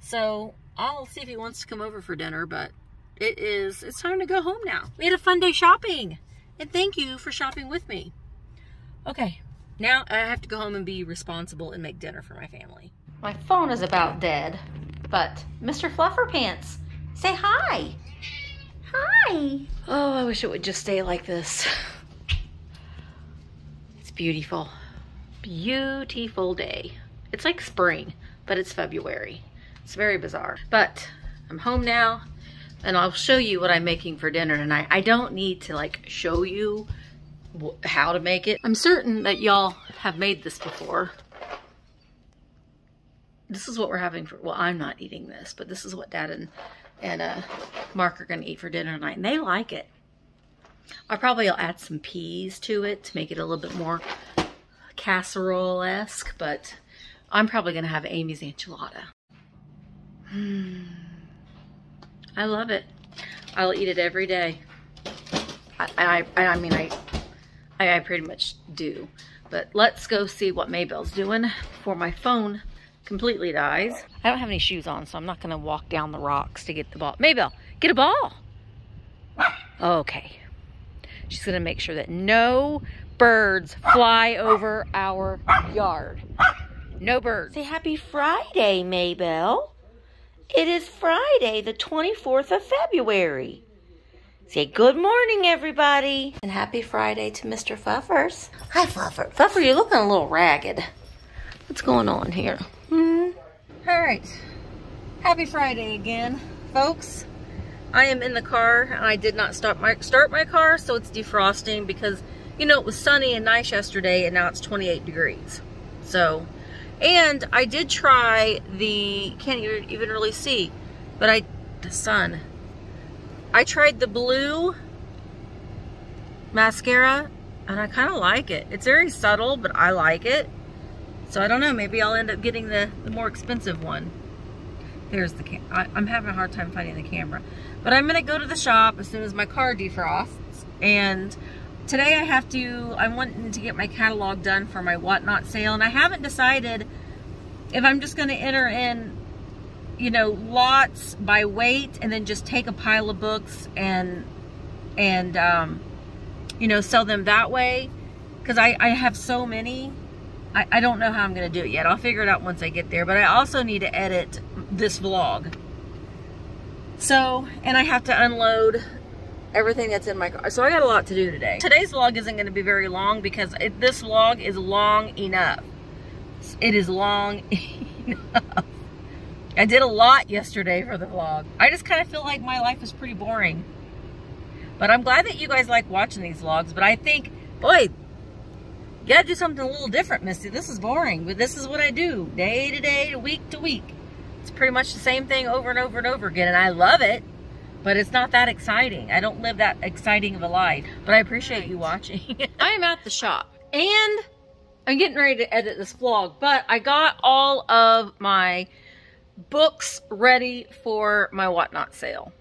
So I'll see if he wants to come over for dinner, but it's time to go home now. We had a fun day shopping, and thank you for shopping with me. Okay, now I have to go home and be responsible and make dinner for my family. My phone is about dead, but Mr. Flufferpants, say hi. Hi. Oh, I wish it would just stay like this. It's beautiful. Beautiful day. It's like spring, but it's February. It's very bizarre. But I'm home now, and I'll show you what I'm making for dinner tonight. I don't need to like show you how to make it. I'm certain that y'all have made this before. This is what we're having for, well, I'm not eating this, but this is what Dad and Mark are gonna eat for dinner tonight, and they like it. I probably will add some peas to it to make it a little bit more casserole-esque, but I'm probably gonna have Amy's enchilada. I love it. I'll eat it every day. I mean, I pretty much do. But let's go see what Maybelle's doing before my phone completely dies. I don't have any shoes on, so I'm not gonna walk down the rocks to get the ball. Maybelle, get a ball. Okay. She's gonna make sure that no birds fly over our yard. No birds. Say happy Friday, Maybelle. It is Friday, the 24th of February. Say good morning, everybody. And happy Friday to Mr. Fuffers. Hi, Fluffer. Fluffer, you're looking a little ragged. What's going on here? All right. Happy Friday again, folks. I am in the car, and I did not start my car, so it's defrosting because, you know, it was sunny and nice yesterday, and now it's 28 degrees. So, and I did try the, can't even really see, but the sun. I tried the blue mascara, and I kind of like it. It's very subtle, but I like it. So I don't know, maybe I'll end up getting the more expensive one. There's the camera. I'm having a hard time finding the camera. But I'm gonna go to the shop as soon as my car defrosts. And today I'm wanting to get my catalog done for my whatnot sale. And I haven't decided if I'm just gonna enter in, you know, lots by weight and then just take a pile of books and you know, sell them that way. Because I have so many. I don't know how I'm going to do it yet. I'll figure it out once I get there. But I also need to edit this vlog. So, and I have to unload everything that's in my car. So I got a lot to do today. Today's vlog isn't going to be very long because this vlog is long enough. It is long enough. I did a lot yesterday for the vlog. I just kind of feel like my life is pretty boring. But I'm glad that you guys like watching these vlogs. But I think, boy, you gotta do something a little different, Misty. This is boring, but this is what I do. Day to day, week to week. It's pretty much the same thing over and over and over again, and I love it, but it's not that exciting. I don't live that exciting of a life, but I appreciate you watching. I am at the shop, and I'm getting ready to edit this vlog, but I got all of my books ready for my whatnot sale.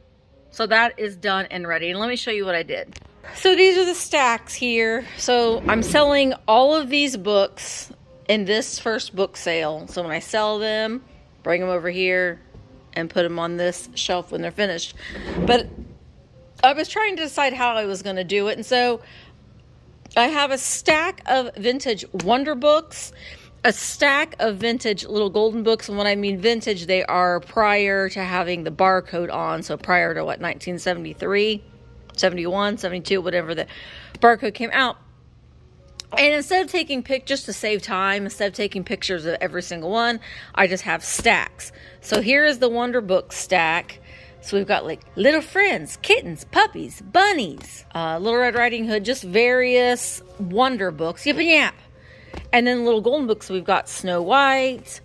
So that is done and ready, and let me show you what I did. So these are the stacks here. So I'm selling all of these books in this first book sale. So when I sell them, bring them over here and put them on this shelf when they're finished. But I was trying to decide how I was going to do it. And so I have a stack of vintage Wonder books, a stack of vintage little golden books. And when I mean vintage, they are prior to having the barcode on. So prior to what, 1973? 71, 72, whatever the barcode came out. And instead of taking just to save time, instead of taking pictures of every single one, I just have stacks. So here is the Wonder Book stack. So we've got like Little Friends, Kittens, Puppies, Bunnies, Little Red Riding Hood, just various Wonder Books, yip and yap. And then little golden books, we've got Snow White,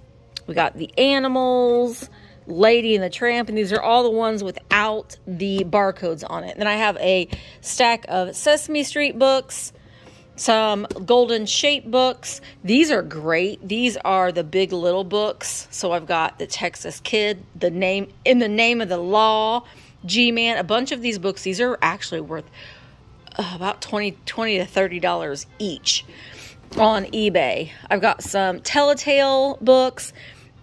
we got the Animals, Lady and the Tramp, and these are all the ones without the barcodes on it. Then I have a stack of Sesame Street books, some golden shape books. These are great. These are the Big Little books. So I've got the Texas Kid, the Name in the Name of the Law, G-Man, a bunch of these books. These are actually worth about $20 to $30 each on eBay. I've got some Telltale books.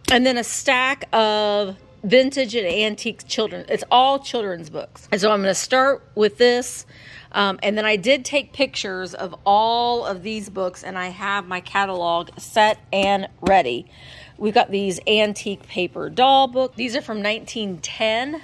And then a stack of vintage and antique children. It's all children's books. And so I'm going to start with this. And then I did take pictures of all of these books. And I have my catalog set and ready. We've got these antique paper doll books. These are from 1910.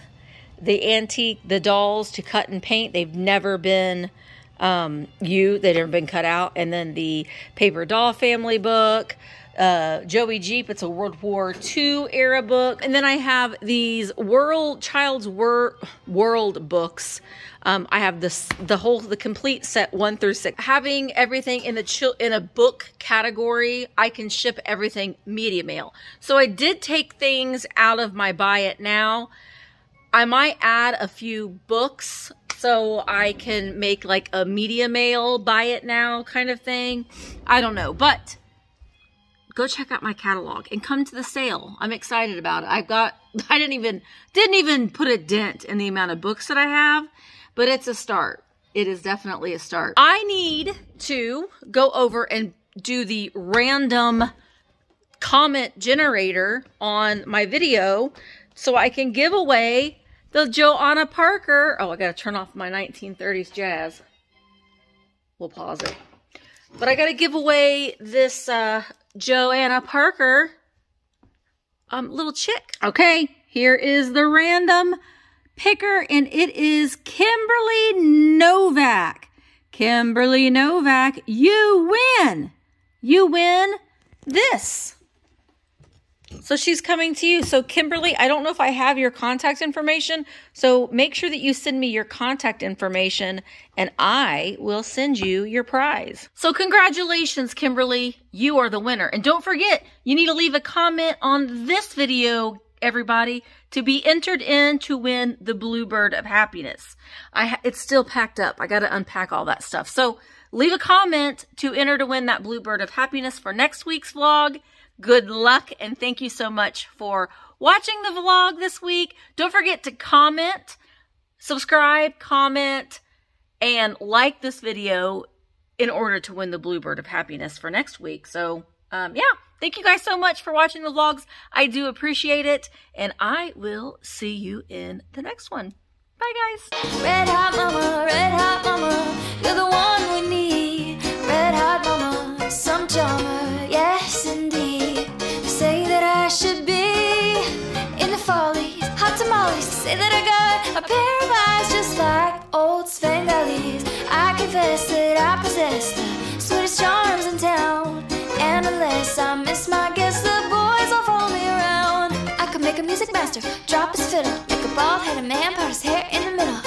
The dolls to cut and paint. They've never been they've never been cut out. And then the paper doll family book. Joey Jeep, it's a World War II era book. And then I have these Child's World books. I have the complete set 1 through 6. Having everything in a book category, I can ship everything media mail. So I did take things out of my buy it now. I might add a few books so I can make like a media mail buy it now kind of thing. I don't know, but go check out my catalog and come to the sale. I'm excited about it. I didn't even put a dent in the amount of books that I have, but it's a start. It is definitely a start. I need to go over and do the random comment generator on my video so I can give away the Joanna Parker. Oh, I gotta turn off my 1930s jazz. We'll pause it. But I got to give away this Joanna Parker little chick. Okay, here is the random picker, and it is Kimberly Novak. Kimberly Novak, you win. You win this. So she's coming to you. So Kimberly, I don't know if I have your contact information, so make sure that you send me your contact information and I will send you your prize. So congratulations, Kimberly. You are the winner. And don't forget, you need to leave a comment on this video, everybody, to be entered in to win the Bluebird of Happiness. It's still packed up. I got to unpack all that stuff. So leave a comment to enter to win that Bluebird of Happiness for next week's vlog. Good luck, and thank you so much for watching the vlog this week. Don't forget to comment, subscribe, comment, and like this video in order to win the Bluebird of Happiness for next week. So, yeah, thank you guys so much for watching the vlogs. I do appreciate it, and I will see you in the next one. Bye, guys. Red hot mama, you're the one we need. Red hot mama, some charmer, yes indeed. Say that I should be in the follies, hot tamales. Say that I got a pair of eyes just like old Svengali. I confess that I possess the sweetest charms in town. And unless I miss my guess, the boys all follow me around. I could make a music master drop his fiddle, make a bald-headed man part his hair in the middle.